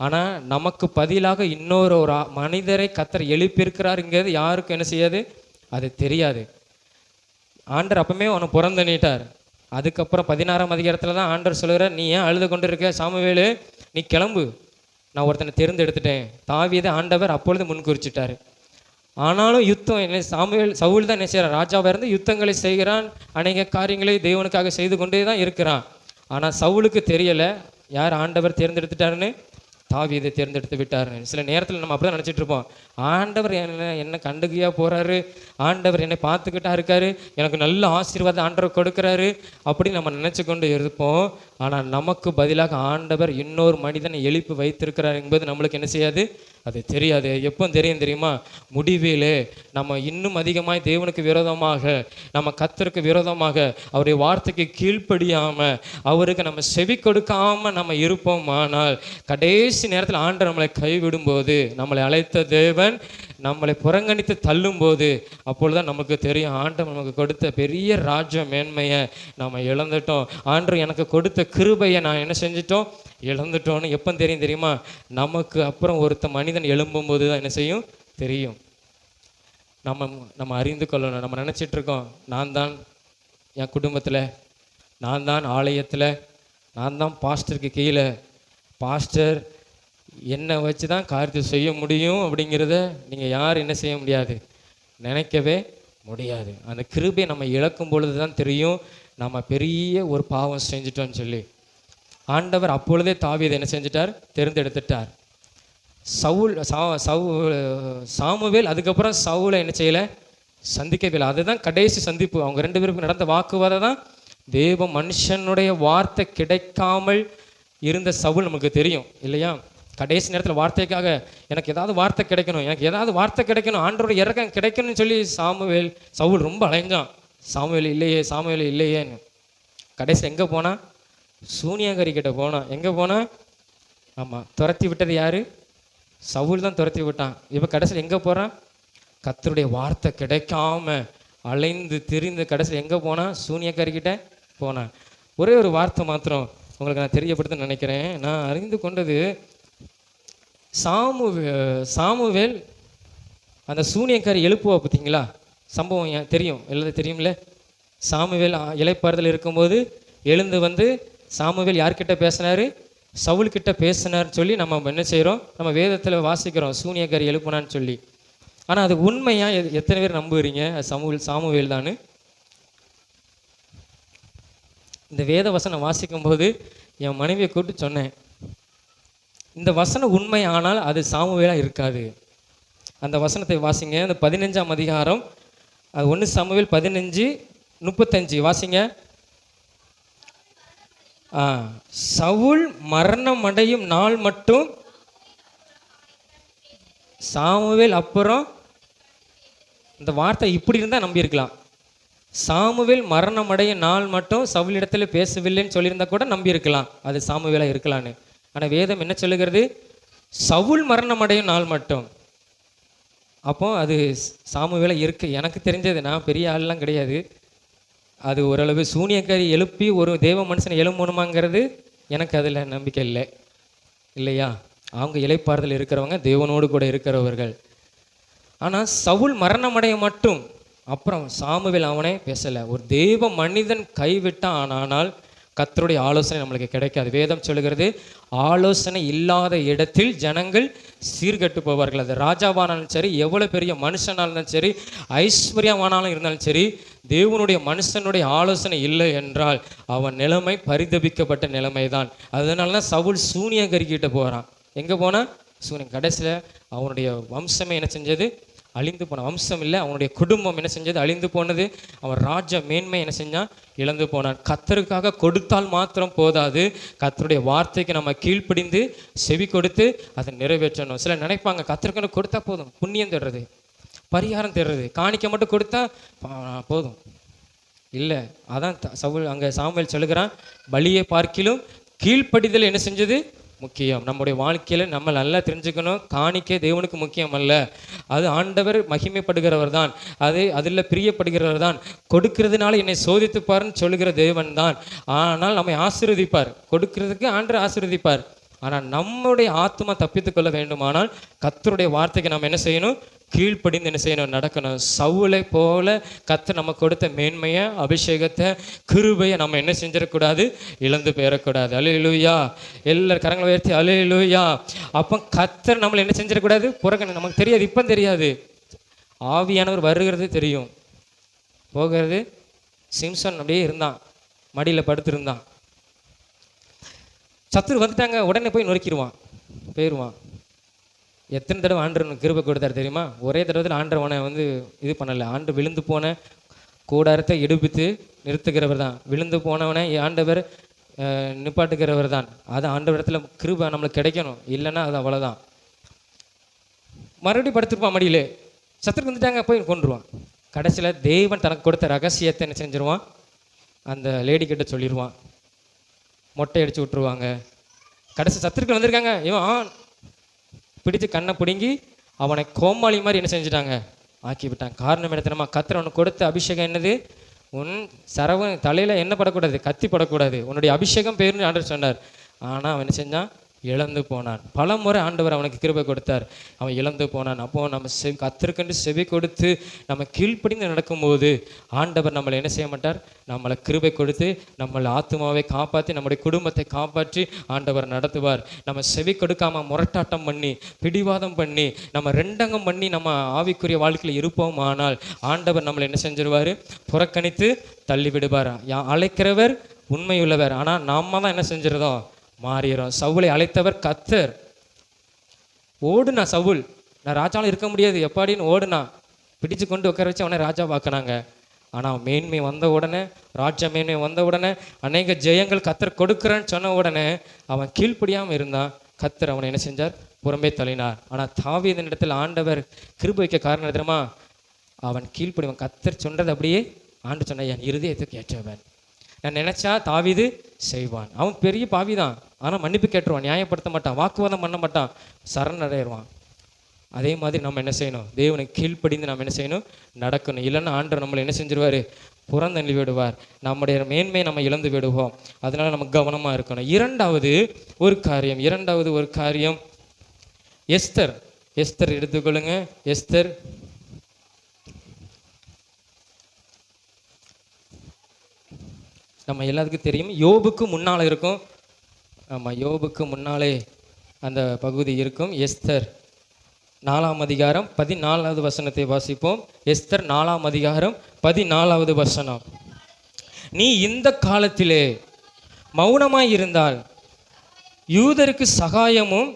ஆனால் நமக்கு பதிலாக இன்னொரு மனிதரை கர்த்தர் எழுப்பியிருக்கிறாருங்கிறது யாருக்கும் என்ன செய்யாது, அது தெரியாது. ஆண்டவர் அப்பவுமே அவனை புறந்தண்ணிட்டார். அதுக்கப்புறம் 16ஆம் அதிகாரத்தில் தான் ஆண்டவர் சொல்லுகிறார், நீ ஏன் அழுது கொண்டு இருக்க சாமுவேலு, நீ கிளம்பு, நான் ஒருத்தனை தேர்ந்தெடுத்துட்டேன். தாவீதை ஆண்டவர் அப்பொழுது முன்குறிச்சிட்டார். ஆனாலும் யுத்தம் என்ன, சவுல் தான் என்ன செய்கிறான், ராஜாவாக இருந்து யுத்தங்களை செய்கிறான், அநேக காரியங்களை தேவனுக்காக செய்து கொண்டே தான் இருக்கிறான். ஆனால் சவுலுக்கு தெரியலை யார் ஆண்டவர் தேர்ந்தெடுத்துட்டாருன்னு, தாவீதை தேர்ந்தெடுத்து விட்டாருன்னு. சில நேரத்தில் நம்ம அப்படி தான் நினச்சிட்டு இருப்போம், ஆண்டவர் என்ன கண்டுகையாக போகிறாரு, ஆண்டவர் என்னை பார்த்துக்கிட்டா இருக்காரு, எனக்கு நல்ல ஆசீர்வாதம் ஆண்டவர் கொடுக்குறாரு அப்படின்னு நம்ம நினச்சி கொண்டு இருப்போம். ஆனால் நமக்கு பதிலாக ஆண்டவர் இன்னொரு மனிதனை எழுப்பி வைத்திருக்கிறார் என்பது நம்மளுக்கு என்ன செய்யாது, அது தெரியாது. எப்போ தெரியும் தெரியுமா, முடிவிலே நம்ம இன்னும் அதிகமாக தேவனுக்கு விரோதமாக, நம்ம கர்த்தருக்கு விரோதமாக, அவருடைய வார்த்தைக்கு கீழ்ப்படியாமல், அவருக்கு நம்ம செவி கொடுக்காமல் நம்ம இருப்போம். ஆனால் கடைசி நேரத்தில் ஆண்டவர் நம்மளை கைவிடும்போது, நம்மளை அழைத்த தேவன் நம்மளை புறங்கணித்து தள்ளும்போது, அப்பொழுதுதான் நமக்கு தெரியும் ஆண்டவர் நமக்கு கொடுத்த பெரிய ராஜ்ய மேன்மையை நம்ம இழந்துட்டோம், ஆண்டவர் எனக்கு கொடுத்த கிருபையை நான் என்ன செஞ்சிட்டோம், இழந்துட்டோன்னு. எப்போ தெரியுமா, நமக்கு அப்புறம் ஒருத்த மனிதன் எழும்பும்போது தான் என்ன செய்யும் தெரியும். நம்ம அறிந்து கொள்ளணும். நம்ம நினச்சிட்டு இருக்கோம், நான் தான் என் குடும்பத்தில், நான் தான் ஆலயத்தில், நான் தான் பாஸ்டருக்கு கீழே, பாஸ்டர் என்னை வச்சு தான் காரியத்தை செய்ய முடியும் அப்படிங்கிறத நீங்கள் யார் என்ன செய்ய முடியாது, நினைக்கவே முடியாது. அந்த கிருபையை நம்ம இழக்கும் பொழுது தான் தெரியும் நம்ம பெரிய ஒரு பாவம் செஞ்சிட்டோன்னு சொல்லி. ஆண்டவர் அப்பொழுதே தாவீதை என்ன செஞ்சிட்டார், தேர்ந்தெடுத்துட்டார். சாமுவேல் அதுக்கப்புறம் சவுலை என்ன செய்யலை, சந்திக்கவே இல்லை. அதுதான் கடைசி சந்திப்பு. அவங்க 2 பேருக்கும் நடந்த வாக்குவாதம் தான் தேவ மனுஷனுடைய வார்த்தை கிடைக்காமல் இருந்த சவுல் நமக்கு தெரியும் இல்லையா. கடைசி நேரத்தில் வார்த்தைக்காக, எனக்கு ஏதாவது வார்த்தை கிடைக்கணும், எனக்கு ஏதாவது வார்த்தை கிடைக்கணும், ஆண்டவரோட இறக்கம் கிடைக்கணும்னு சொல்லி சவுல் ரொம்ப அலைஞ்சான். சாமுவேல் இல்லையேன்னு. கடைசி எங்கே போனால், சூனியாங்கரி கிட்ட போனான். எங்கே போனால், ஆமாம், துரத்தி விட்டது யார், சவுல் தான் துரத்தி விட்டான். இப்போ கடைசியில் எங்கே போகிறான், கர்த்தருடைய வார்த்தை கிடைக்காம அலைந்து திரிந்து கடைசியில் எங்கே போனால், சூனியக்காரிக்கிட்ட போனான். ஒரே ஒரு வார்த்தை மாத்திரம், உங்களுக்கு நான் தெரியப்படுத்த நினைக்கிறேன். நான் அறிந்து கொண்டது, சாமுவேல் அந்த சூனியக்காரி எழுப்புவா பார்த்தீங்களா, சம்பவம் தெரியும், எல்லாரும் தெரியும்ல. சாமுவேல் இளைப்பாறுதல் இருக்கும்போது எழுந்து வந்து சாமுவேல் யார்கிட்ட பேசினாரு, சவுல்கிட்ட பேசினார்னு சொல்லி நம்ம என்ன செய்கிறோம், நம்ம வேதத்தில் வாசிக்கிறோம், சூனியக்காரி எழுப்புனான்னு சொல்லி. ஆனால் அது உண்மையா? எத்தனை பேர் நம்புறீங்க சாமுவேல் தானு? இந்த வேத வசனம் வாசிக்கும்போது என் மனைவியை கூப்பிட்டு சொன்னேன், இந்த வசனம் உண்மை ஆனால் அது சாமுவேலாக இருக்காது. அந்த வசனத்தை வாசிங்க, அந்த 15ஆம் அதிகாரம், அது 1 சாமுவேல் 15:35 வாசிங்க. சவுல் மரணம் அடையும் நாள் மட்டும் சாமுவேல், அப்புறம் இந்த வார்த்தை இப்படி இருந்தால் நம்பியிருக்கலாம். சாமுவேல் மரணம் அடையும் நாள் மட்டும் சவுலிடத்தில் பேசவில்லைன்னு சொல்லியிருந்தா கூட நம்பியிருக்கலாம், அது சாமுவேலாக இருக்கலான்னு. ஆனால் வேதம் என்ன சொல்லுகிறது, சவுல் மரணம் அடையும் நாள் மட்டும். அப்போ அது சாமுவேலாக இருக்கு. எனக்கு தெரிஞ்சது, நான் பெரிய ஆள்லாம் கிடையாது, அது ஓரளவு சூனியக்காரி எழுப்பி ஒரு தேவ மனுஷனை எழும்பணுமாங்கிறது எனக்கு அதில் நம்பிக்கை இல்லை, இல்லையா? அவங்க இளைப்பாறுதல் இருக்கிறவங்க, தேவனோடு கூட இருக்கிறவர்கள். ஆனால் சவுல் மரணமடைய மட்டும், அப்புறம் சாமுவேல் அவனே பேசலை. ஒரு தேவ மனிதன் கைவிட்டான், ஆனால் கர்த்தருடைய ஆலோசனை நம்மளுக்கு கிடைக்காது. வேதம் சொல்லுகிறது, ஆலோசனை இல்லாத இடத்தில் ஜனங்கள் சீர்கட்டு போவார்கள். அது ராஜாவானாலும் சரி, எவ்வளோ பெரிய மனுஷனாலும் சரி, ஐஸ்வர்யமானாலும் இருந்தாலும் சரி, தேவனுடைய மனுஷனுடைய ஆலோசனை இல்லை என்றால் அவன் நிலைமை பரிதபிக்கப்பட்ட நிலைமை தான். அதனால தான் சவுல் சூனியக்காரிக்கிட்ட போகிறான். எங்கே போனால் சூனியம். கடைசியில் அவனுடைய வம்சமே என்ன செஞ்சது, அழிந்து போன. வம்சம் இல்லை, அவனுடைய குடும்பம் என்ன செஞ்சது, அழிந்து போனது. அவன் ராஜ மேன்மை என்ன செஞ்சான், இழந்து போனான். கர்த்தருக்காக கொடுத்தால் மாத்திரம் போதாது, கர்த்தருடைய வார்த்தைக்கு நம்ம கீழ்ப்படிந்து செவி கொடுத்து அதை நிறைவேற்றணும். சில நினைப்பாங்க, கர்த்தருக்குன்னு கொடுத்தா போதும், புண்ணியம் தேடுறது, பரிகாரம் தேடுறது, காணிக்க மட்டும் கொடுத்தா போதும். இல்லை, அதான் சவுல் அங்கே சாமுவேல் சொல்லுகிறான், பலியை பார்க்கிலும் கீழ்ப்படிதல் என்ன செஞ்சது முக்கியம். நம்முடைய வாழ்க்கையில் நம்ம நல்லா தெரிஞ்சுக்கணும், காணிக்கை தேவனுக்கு முக்கியம் அல்ல, அது ஆண்டவர் மகிமைப்படுகிறவர் தான், அதில் பிரியப்படுகிறவர் தான். கொடுக்கிறதுனால என்னை சோதித்துப்பார்னு சொல்லுகிற தேவன் தான். ஆனால் நம்மை ஆசீர்வதிப்பார், கொடுக்கிறதுக்கு ஆண்டவர் ஆசீர்வதிப்பார். ஆனால் நம்முடைய ஆத்மா தப்பித்து கொள்ள வேண்டுமானால் கர்த்தருடைய வார்த்தைக்கு நம்ம என்ன செய்யணும், கீழ்ப்படிந்து என்ன செய்யணும், நடக்கணும். சவுலை போல கர்த்தர் நம்ம கொடுத்த மேன்மையை, அபிஷேகத்தை, கிருபையை நம்ம என்ன செஞ்சிடக்கூடாது, இழந்து போயிடக்கூடாது. அல்லேலூயா. எல்லாரும் கரங்களை உயர்த்தி அல்லேலூயா. அப்போ கர்த்தர் நம்மளை என்ன செஞ்சிடக்கூடாது, புறக்கணி. நமக்கு தெரியாது, இப்போ தெரியாது, ஆவியானவர் வருகிறது தெரியும், போகிறது. சிம்சன் அப்படியே இருந்தான், மடியில் படுத்திருந்தான். சத்துரு வந்துட்டாங்க, உடனே போய் நொறுக்கிடுவான், போயிடுவான். எத்தனை தடவை ஆண்டவர் கிருபை கொடுத்தார் தெரியுமா? ஒரே தடவை ஆண்டவனை இது பண்ணலை. ஆண்டு விழுந்து போன கூடாரத்தை எடுப்பித்து நிறுத்துகிறவர் தான். விழுந்து போனவனை ஆண்டவர் நிப்பாட்டுகிறவர் தான். அது ஆண்டவரத்தில் கிருபை நம்மளுக்கு கிடைக்கணும், இல்லைன்னா அது அவ்வளோதான். மறுபடியும் படுத்துருப்பான் மடியிலே. சத்துருக்கு வந்துட்டாங்க, போய் கொண்டுருவான். கடைசியில் தேவன் தனக்கு கொடுத்த ரகசியத்தை என்ன செஞ்சிருவான், அந்த லேடி கிட்ட சொல்லிடுவான், மொட்டை அடித்து விட்டுருவாங்க. கடைசி சத்துருக்கள் வந்திருக்காங்க, இவன் பிடித்து கண்ணை பிடுங்கி அவனை கோமாளி மாதிரி என்ன செஞ்சுட்டாங்க, ஆக்கி விட்டாங்க. காரணம் என்ன தெரியுமா? கர்த்தர் அவனுக்கு கொடுத்த அபிஷேகம் என்னது, உன் சரவ தலையில் என்ன படக்கூடாது, கத்தி படக்கூடாது, உன்னுடைய அபிஷேகம் பேருன்னு ஆண்டவர் சொன்னார். ஆனால் அவன் என்ன செஞ்சான், இழந்து போனான். பல முறை ஆண்டவர் அவனுக்கு கிருபை கொடுத்தார், அவன் இழந்து போனான். அப்போது நம்ம கர்த்தருக்கென்று செவி கொடுத்து நம்ம கீழ்ப்படிந்து நடக்கும்போது ஆண்டவர் நம்மளை என்ன செய்ய மாட்டார், நம்மளை கிருபை கொடுத்து நம்மளை ஆத்மாவை காப்பாற்றி நம்முடைய குடும்பத்தை காப்பாற்றி ஆண்டவர் நடத்துவார். நம்ம செவி கொடுக்காம முரட்டாட்டம் பண்ணி பிடிவாதம் பண்ணி நம்ம ரெண்டங்கம் பண்ணி நம்ம ஆவிக்குரிய வாழ்க்கையில் இருப்போம், ஆனால் ஆண்டவர் நம்மளை என்ன செஞ்சிருவார், புறக்கணித்து தள்ளி விடுவார். அழைக்கிறவர் உண்மையுள்ளவர், ஆனால் நாம தான் என்ன செஞ்சிருந்தோம், மாறிடுறோம். சவுலை அழைத்தவர் கர்த்தர். ஓடுனா சவுல், நான் ராஜாவில் இருக்க முடியாது எப்பாடின்னு ஓடுனா, பிடிச்சு கொண்டு உட்கார வச்சு அவனை ராஜா பார்க்கனாங்க. ஆனால் மேன்மை வந்த உடனே, ராஜ்ய மேன்மை வந்த உடனே, அநேக ஜெயங்கள் கர்த்தர் கொடுக்குறேன்னு சொன்ன உடனே அவன் கீழ்ப்படியாமல் இருந்தான். கர்த்தர் அவனை என்ன செஞ்சார், புறம்பே தள்ளினார். ஆனால் தாவீதின் இடத்துல ஆண்டவர் கிருபை வைக்க காரணம் தெரியுமா, அவன் கீழ்ப்படிவன். கர்த்தர் சொன்னது அப்படியே ஆண்டு சொன்ன, என் இருதயத்துக்கு ஏற்றவன், நான் நினைச்சா தாவீது செய்வான். அவன் பெரிய பாவி தான், ஆனால் மன்னிப்பு கேட்டுருவான், நியாயப்படுத்த மாட்டான், வாக்குவாதம் பண்ண மாட்டான், சரணடைவான். அதே மாதிரி நம்ம என்ன செய்யணும், தேவனை கீழ்ப்படிந்து நம்ம என்ன செய்யணும், நடக்கணும். இல்லைன்னா ஆண்டவர் நம்மளை என்ன செஞ்சிருவார், புறந்தள்ளி விடுவார். நம்முடைய மேன்மை நம்ம இழந்து விடுவோம். அதனால நம்ம கவனமா இருக்கணும். இரண்டாவது ஒரு காரியம் எஸ்தர் எடுத்துக்கொள்ளுங்க. எஸ்தர் நம்ம எல்லாத்துக்கும் தெரியும், யோபுக்கு முன்னால் இருக்கும். ஆமாம், யோபுக்கு முன்னாலே அந்த பகுதி இருக்கும். எஸ்தர் 4ஆம் அதிகாரம் 14வது வசனத்தை வாசிப்போம். எஸ்தர் 4ஆம் அதிகாரம் 14வது வசனம். நீ இந்த காலத்திலே மௌனமாய் இருந்தால் யூதருக்கு சகாயமும்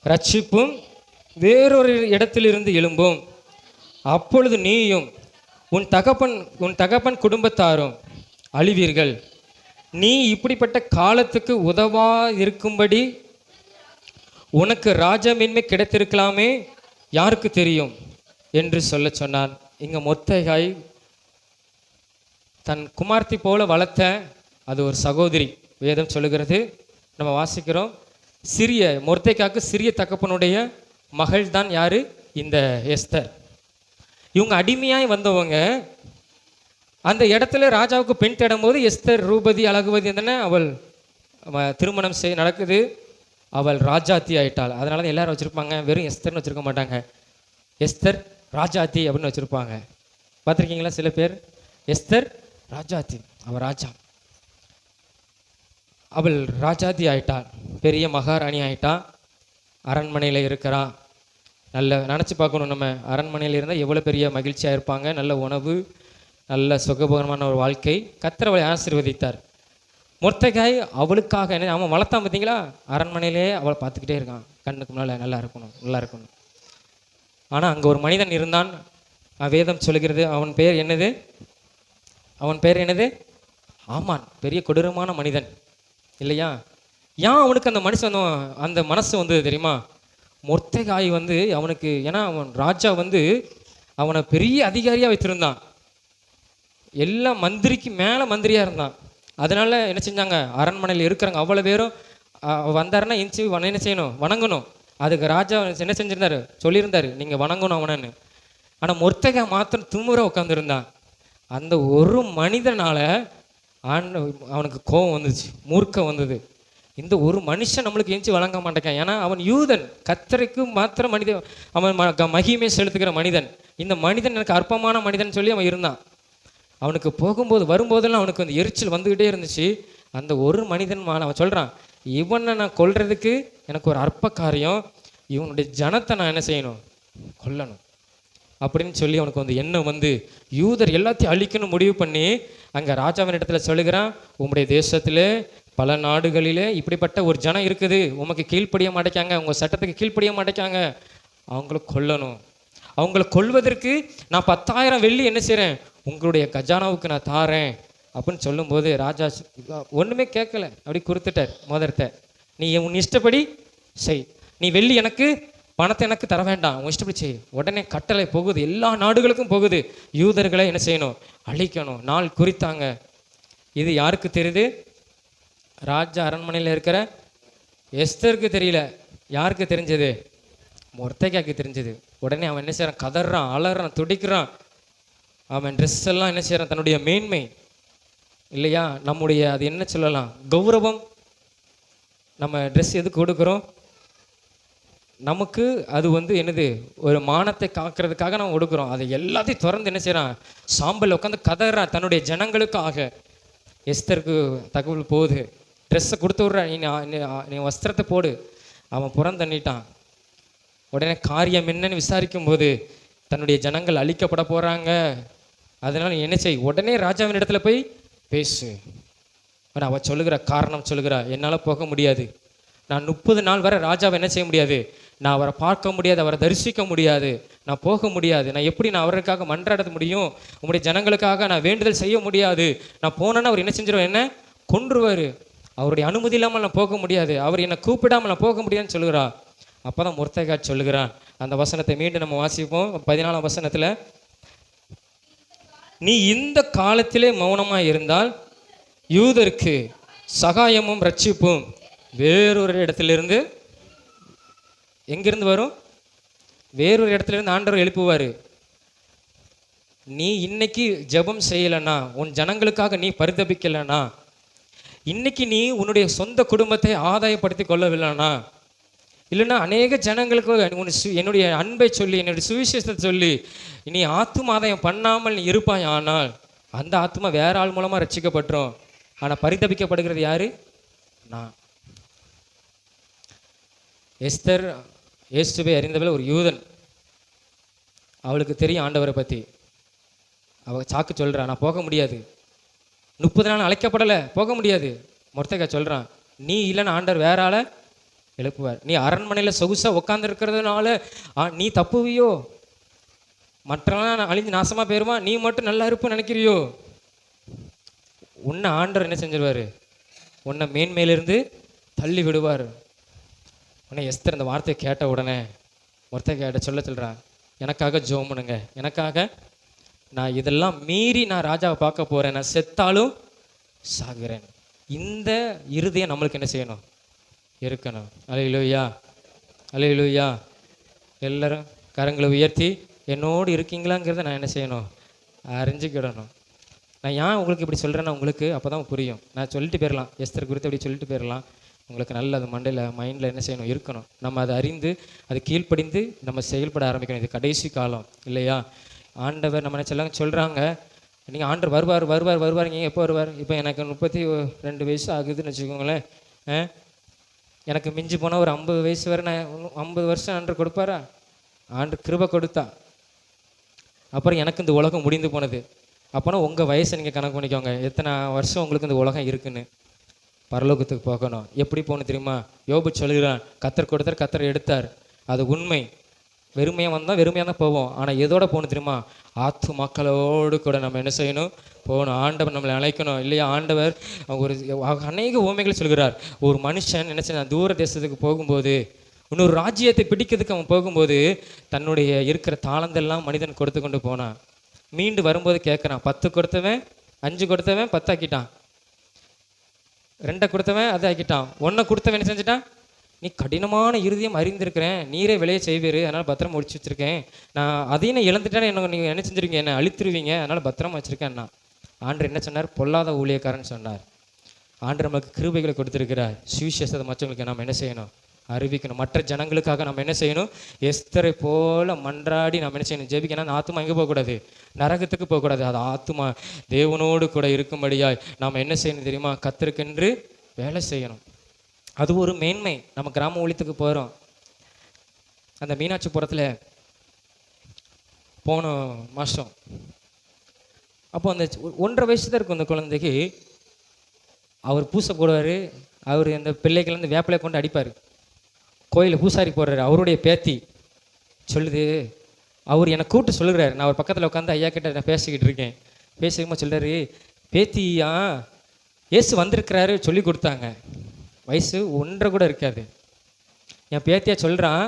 இரட்சிப்பும் வேறொரு இடத்திலிருந்து எழும்பும். அப்பொழுது நீயும் உன் தகப்பன் குடும்பத்தாரும் அழிவீர்கள். நீ இப்படிப்பட்ட காலத்துக்கு உதவா இருக்கும்படி உனக்கு ராஜமேன்மை கிடைத்திருக்கலாமே, யாருக்கு தெரியும் என்று சொல்ல சொன்னான். இங்க மொர்தெகாய் தன் குமார்த்தி போல வளர்த்த அது ஒரு சகோதரி, வேதம் சொல்லுகிறது. நம்ம வாசிக்கிறோம், மொர்தெகாய்க்கு சிறிய தகப்பனுடைய மகள் தான் யாரு? இந்த எஸ்தர். இவங்க அடிமையாய் வந்தவங்க. அந்த இடத்துல ராஜாவுக்கு பெண் தேடும் போது எஸ்தர் ரூபதி அழகுவதி தானே, அவள் திருமணம் நடக்குது. அவள் ராஜாத்தி ஆயிட்டாள். அதனால தான் எல்லாரும் வச்சுருப்பாங்க, வெறும் எஸ்தர்னு வச்சுருக்க மாட்டாங்க, எஸ்தர் ராஜாத்தி அப்படின்னு வச்சுருப்பாங்க. பார்த்துருக்கீங்களா? சில பேர் எஸ்தர் ராஜாத்தி, அவள் ராஜா, அவள் ராஜாத்தி ஆயிட்டாள், பெரிய மகாராணி ஆயிட்டா, அரண்மனையில் இருக்கிறா. நல்ல நினச்சி பார்க்கணும், நம்ம அரண்மனையில் இருந்தால் எவ்வளோ பெரிய மகிழ்ச்சியாக இருப்பாங்க. நல்ல உணவு, நல்ல சுகபோகமான ஒரு வாழ்க்கை. கர்த்தர் அவளை ஆசீர்வதித்தார். மொர்தெகாய் அவளுக்காக அவன் வளர்த்தான் பார்த்தீங்களா, அரண்மனையிலே அவளை பார்த்துக்கிட்டே இருக்கான், கண்ணுக்கு முன்னால் நல்லா இருக்கணும். ஆனால் அங்கே ஒரு மனிதன் இருந்தான். வேதம் சொல்லுகிறது, அவன் பேர் என்னது? ஆமான். பெரிய கொடூரமான மனிதன் இல்லையா? ஏன் அவனுக்கு அந்த மனசு வந்தது தெரியுமா? மொர்தெகாய் அவனுக்கு, ஏன்னா அவன் ராஜா அவனை பெரிய அதிகாரியாக வைத்திருந்தான், எல்லா மந்திரிக்கு மேலே மந்திரியாக இருந்தான். அதனால என்ன செஞ்சாங்க, அரண்மனையில் இருக்கிறாங்க அவ்வளோ பேரும் வந்தாருன்னா என்ன செய்யணும்? வணங்கணும். அதுக்கு ராஜா என்ன செஞ்சிருந்தாரு? சொல்லியிருந்தாரு, நீங்கள் வணங்கணும் அவனன்னு. ஆனால் மொர்தெகாய் மாத்திரம் துமுற உட்காந்துருந்தான். அந்த ஒரு மனிதனால அவனுக்கு கோபம் வந்துச்சு, மூர்க்கம் வந்தது. இந்த ஒரு மனுஷன் நம்மளுக்கு எஞ்சி வழங்க மாட்டேக்கான். ஏன்னா அவன் யூதன், கர்த்தருக்கு மாத்திரம் அவன் மகிமை செலுத்துகிற மனிதன். இந்த மனிதன் எனக்கு அற்பமான மனிதன் சொல்லி அவன் இருந்தான். அவனுக்கு வரும்போதெல்லாம் அவனுக்கு அந்த எரிச்சல் வந்துக்கிட்டே இருந்துச்சு. அந்த ஒரு மனிதன் மேலே அவன் சொல்கிறான், இவனை நான் கொல்றதுக்கு எனக்கு ஒரு அற்ப காரியம், இவனுடைய ஜனத்தை நான் என்ன செய்யணும்? கொல்லணும் அப்படின்னு சொல்லி அவனுக்கு எண்ணம் யூதர் எல்லாத்தையும் அழிக்கணும் முடிவு பண்ணி அங்கே ராஜாவின் இடத்துல சொல்லுகிறான், உங்களுடைய தேசத்தில் பல நாடுகளிலே இப்படிப்பட்ட ஒரு ஜனம் இருக்குது, உமக்கு கீழ்ப்படிய மாட்டேக்காங்க, உங்கள் சட்டத்துக்கு கீழ்ப்படிய மாட்டேக்காங்க, அவங்கள கொல்லணும். அவங்கள கொல்வதற்கு நான் 10,000 வெள்ளி என்ன செய்கிறேன்? உங்களுடைய கஜானாவுக்கு நான் தாரேன் அப்படின்னு சொல்லும்போது ராஜா ஒன்றுமே கேட்கல, அப்படி கொடுத்துட்டார் மோதிரத்தை. நீ உன் இஷ்டப்படி செய், நீ வெள்ளி எனக்கு பணத்தை எனக்கு தர வேண்டாம், உன் இஷ்டப்படி செய். உடனே கட்டளை போகுது, எல்லா நாடுகளுக்கும் போகுது, யூதர்களை என்ன செய்யணும்? அழிக்கணும். நாள் குறித்தாங்க. இது யாருக்கு தெரியுது? ராஜா அரண்மனையில் இருக்கிற எஸ்தருக்கு தெரியல. யாருக்கு தெரிஞ்சது? மொர்தெகாய்க்கு தெரிஞ்சது. உடனே அவன் என்ன செய்கிறான்? கதறான், அலறான், துடிக்கிறான். அவன் ட்ரெஸ் எல்லாம் என்ன செய்கிறான்? தன்னுடைய மேன்மை இல்லையா, நம்முடைய அது என்ன சொல்லலாம், கௌரவம். நம்ம ட்ரெஸ் எதுக்கு கொடுக்குறோம்? நமக்கு அது என்னது, ஒரு மானத்தை காக்கிறதுக்காக நம்ம கொடுக்குறோம். அதை எல்லாத்தையும் திறந்து என்ன செய்கிறான்? சாம்பல் உட்காந்து கதறான் தன்னுடைய ஜனங்களுக்காக. எஸ்தருக்கு தகவல் போகுது, ட்ரெஸ்ஸை கொடுத்து விட்ற, நீ வஸ்திரத்தை போடு. அவன் புறந்தண்ணிட்டான். உடனே காரியம் என்னன்னு விசாரிக்கும் போது தன்னுடைய ஜனங்கள் அழிக்கப்பட போகிறாங்க. அதனால என்ன செய்? உடனே ராஜாவின் இடத்துல போய் பேசு. ஆனால் அவள் சொல்லுகிற காரணம் சொல்லுகிறா, என்னால் போக முடியாது, நான் 30 நாள் வரை ராஜாவை என்ன செய்ய முடியாது, நான் அவரை பார்க்க முடியாது, அவரை தரிசிக்க முடியாது, நான் போக முடியாது. நான் எப்படி அவருக்காக மன்றாட முடியும்? உங்களுடைய ஜனங்களுக்காக நான் வேண்டுதல் செய்ய முடியாது. நான் போனேன்னா அவர் என்ன செஞ்சிருவார்? என்ன கொன்றுவார். அவருடைய அனுமதி இல்லாமல் நான் போக முடியாது, அவர் என்னை கூப்பிடாமல் நான் போக முடியாதுன்னு சொல்லுகிறா. அப்போ தான் மொர்தெகாய் சொல்லுகிறான். அந்த வசனத்தை மீண்டும் நம்ம வாசிப்போம். 14ஆம் வசனத்தில், நீ இந்த காலத்திலே மௌனமாக இருந்தால் யூதருக்கு சகாயமும் ரட்சிப்பும் வேறொரு இடத்திலிருந்து, எங்கிருந்து வரும்? வேறொரு இடத்துலேருந்து ஆண்டவர் எழுப்புவார். நீ இன்னைக்கு ஜெபம் செய்யலைன்னா, உன் ஜனங்களுக்காக நீ பரிதபிக்கலைன்னா, இன்னைக்கு நீ உன்னுடைய சொந்த குடும்பத்தை ஆதாயப்படுத்தி கொள்ளவில்லைனா, இல்லைன்னா அநேக ஜனங்களுக்கு என்னுடைய அன்பை சொல்லி, என்னுடைய சுவிசேஷத்தை சொல்லி நீ ஆத்தும ஆதாயம் பண்ணாமல் நீ இருப்பாய். ஆனால் அந்த ஆத்மா வேற ஆள் மூலமாக ரட்சிக்கப்பட்டுரும். ஆனால் பரிதபிக்கப்படுகிறது யாரு? நான். எஸ்தர் இயேசுவை அறிந்தவள் ஒரு யூதன். அவளுக்கு தெரியும் ஆண்டவரை பற்றி. அவள் சாக்கு சொல்கிறான், நான் போக முடியாது, 30 நாள் அழைக்கப்படலை, போக முடியாது. மொர்தெகாய் சொல்கிறான், நீ இல்லைன்னு ஆண்டவர் வேற ஆளை எழுப்புவார். நீ அரண்மனையில் சொகுசாக உட்காந்துருக்கிறதுனால நீ தப்புவியோ? மற்றவெல்லாம் அழிஞ்சு நாசமாக போயிருமா, நீ மட்டும் நல்லா இருப்புன்னு நினைக்கிறியோ? உன்னை ஆண்டவர் என்ன செஞ்சிருவார்? உன்னை மேன்மையிலிருந்து தள்ளி விடுவார். உன்னை எஸ்தர் அந்த வார்த்தையை கேட்ட உடனே மொர்தெகாய் சொல்கிறான், எனக்காக ஜெபம் பண்ணுங்க, எனக்காக நான் இதெல்லாம் மீறி நான் ராஜாவை பார்க்க போகிறேன், நான் செத்தாலும் சாகுறேன். இந்த இருதயம் நம்மளுக்கு என்ன செய்யணும்? இருக்கணும். அல்லேலூயா, அல்லேலூயா. எல்லாரும் கரங்களை உயர்த்தி என்னோடு இருக்கீங்களாங்கிறத நான் என்ன செய்யணும்? அறிஞ்சிக்கிடணும். நான் ஏன் உங்களுக்கு இப்படி சொல்கிறேன்னா உங்களுக்கு அப்போ தான் புரியும். நான் சொல்லிட்டு போயிடலாம், எஸ்தர் குறித்து அப்படி சொல்லிட்டு போயிடலாம். உங்களுக்கு நல்ல அது மண்டையில் மைண்டில் என்ன செய்யணும்? இருக்கணும். நம்ம அதை அறிந்து அது கீழ்ப்படிந்து நம்ம செயல்பட ஆரம்பிக்கணும். இது கடைசி காலம் இல்லையா? ஆண்டவர் நம்ம என்ன சொல்கிறாங்க, நீங்கள் ஆண்டவர் வருவார் வருவார் வருவார். நீங்கள் எப்போ வருவார்? இப்போ எனக்கு 32 வயசு ஆகுதுன்னு வச்சுக்கோங்களேன். எனக்கு மிஞ்சி போனால் ஒரு 50 வயசு வரை நான் 50 வருஷம் ஆண்டவர் கொடுப்பாரா? ஆண்டவர் கிருபை கொடுத்தா. அப்புறம் எனக்கு இந்த உலகம் முடிந்து போனது. அப்போனா உங்கள் வயசை நீங்கள் கணக்கு பண்ணிக்கோங்க, எத்தனை வருஷம் உங்களுக்கு இந்த உலகம் இருக்குன்னு. பரலோகத்துக்கு போகணும். எப்படி போகணும் தெரியுமா? யோபு சொல்கிறான், கத்தர் கொடுத்தார், கத்தர் எடுத்தார். அது உண்மை. வெறுமையாக வந்தால் வெறுமையாக தான் போவோம். ஆனால் எதோட போகணும் தெரியுமா? ஆத்து மக்களோடு கூட நம்ம என்ன செய்யணும்? போகணும். ஆண்டவர் நம்மளை அழைக்கணும் இல்லையா? ஆண்டவர் ஒரு அநேக உவமைகளை சொல்கிறார். ஒரு மனுஷன் என்ன செய்ய தூர தேசத்துக்கு போகும்போது, இன்னொரு ராஜ்யத்தை பிடிக்கிறதுக்கு அவன் போகும்போது தன்னுடைய இருக்கிற தாளந்தெல்லாம் மனிதன் கொடுத்து கொண்டு போனான். மீண்டு வரும்போது கேட்குறான், 10 கொடுத்தவன் 5 கொடுத்தவன் 10 ஆக்கிட்டான், 2 கொடுத்தவன் அதை ஆக்கிட்டான், 1 கொடுத்தவன் என்ன செஞ்சிட்டான்? நீ கடினமான இருதயம் அறிந்திருக்கிறேன், நீரே விளைய செய்வீர், அதனால் பத்திரம் முடிச்சு வச்சுருக்கேன். நான் அதையும் நான் இழந்துட்டேன்னு என்ன நீங்கள் என்ன செஞ்சுருவீங்க? என்னை அழித்துருவீங்க, அதனால் பத்திரமா வச்சுருக்கேன்னா. ஆண்டவர் என்ன சொன்னார்? பொல்லாத ஊழியக்காரன் சொன்னார். ஆண்டவர் நமக்கு கிருபைகளை கொடுத்துருக்கிறார். சுவிசேஷத்தை மற்றவங்களுக்கு நம்ம என்ன செய்யணும்? அறிவிக்கணும். மற்ற ஜனங்களுக்காக நம்ம என்ன செய்யணும்? எஸ்தரை போல மன்றாடி நம்ம என்ன செய்யணும்? ஜெபிக்கணும். அந்த ஆத்துமா எங்கே போகக்கூடாது? நரகத்துக்கு போகக்கூடாது. அது ஆத்துமா தேவனோடு கூட இருக்கும்படியாய் நாம் என்ன செய்யணும் தெரியுமா? கர்த்தருக்கென்று வேலை செய்யணும். அது ஒரு மேன்மை. நம்ம கிராம ஊழியத்துக்கு போகிறோம். அந்த மீனாட்சிபுரத்தில் போன மாதம் அப்போ அந்த 1.5 வயசு தான் இருக்கும் அந்த குழந்தைக்கு. அவர் பூசை போடுவார். அவர் அந்த பிள்ளைகள் வந்து வேப்பிலை கொண்டு அடிப்பார். கோயிலில் பூசாரி போடுறாரு. அவருடைய பேத்தி சொல்லுது, அவர் என்னை கூப்பிட்டு சொல்லுகிறார். நான் அவர் பக்கத்தில் உட்காந்து ஐயா கிட்ட நான் பேசிக்கிட்டு இருக்கேன். பேசிக்கும்போது சொல்கிறாரு, பேத்தியா ஏசு வந்திருக்கிறாரு சொல்லி கொடுத்தாங்க. வயசு 1.5 கூட இருக்காது. என் பேத்தியா சொல்கிறான்,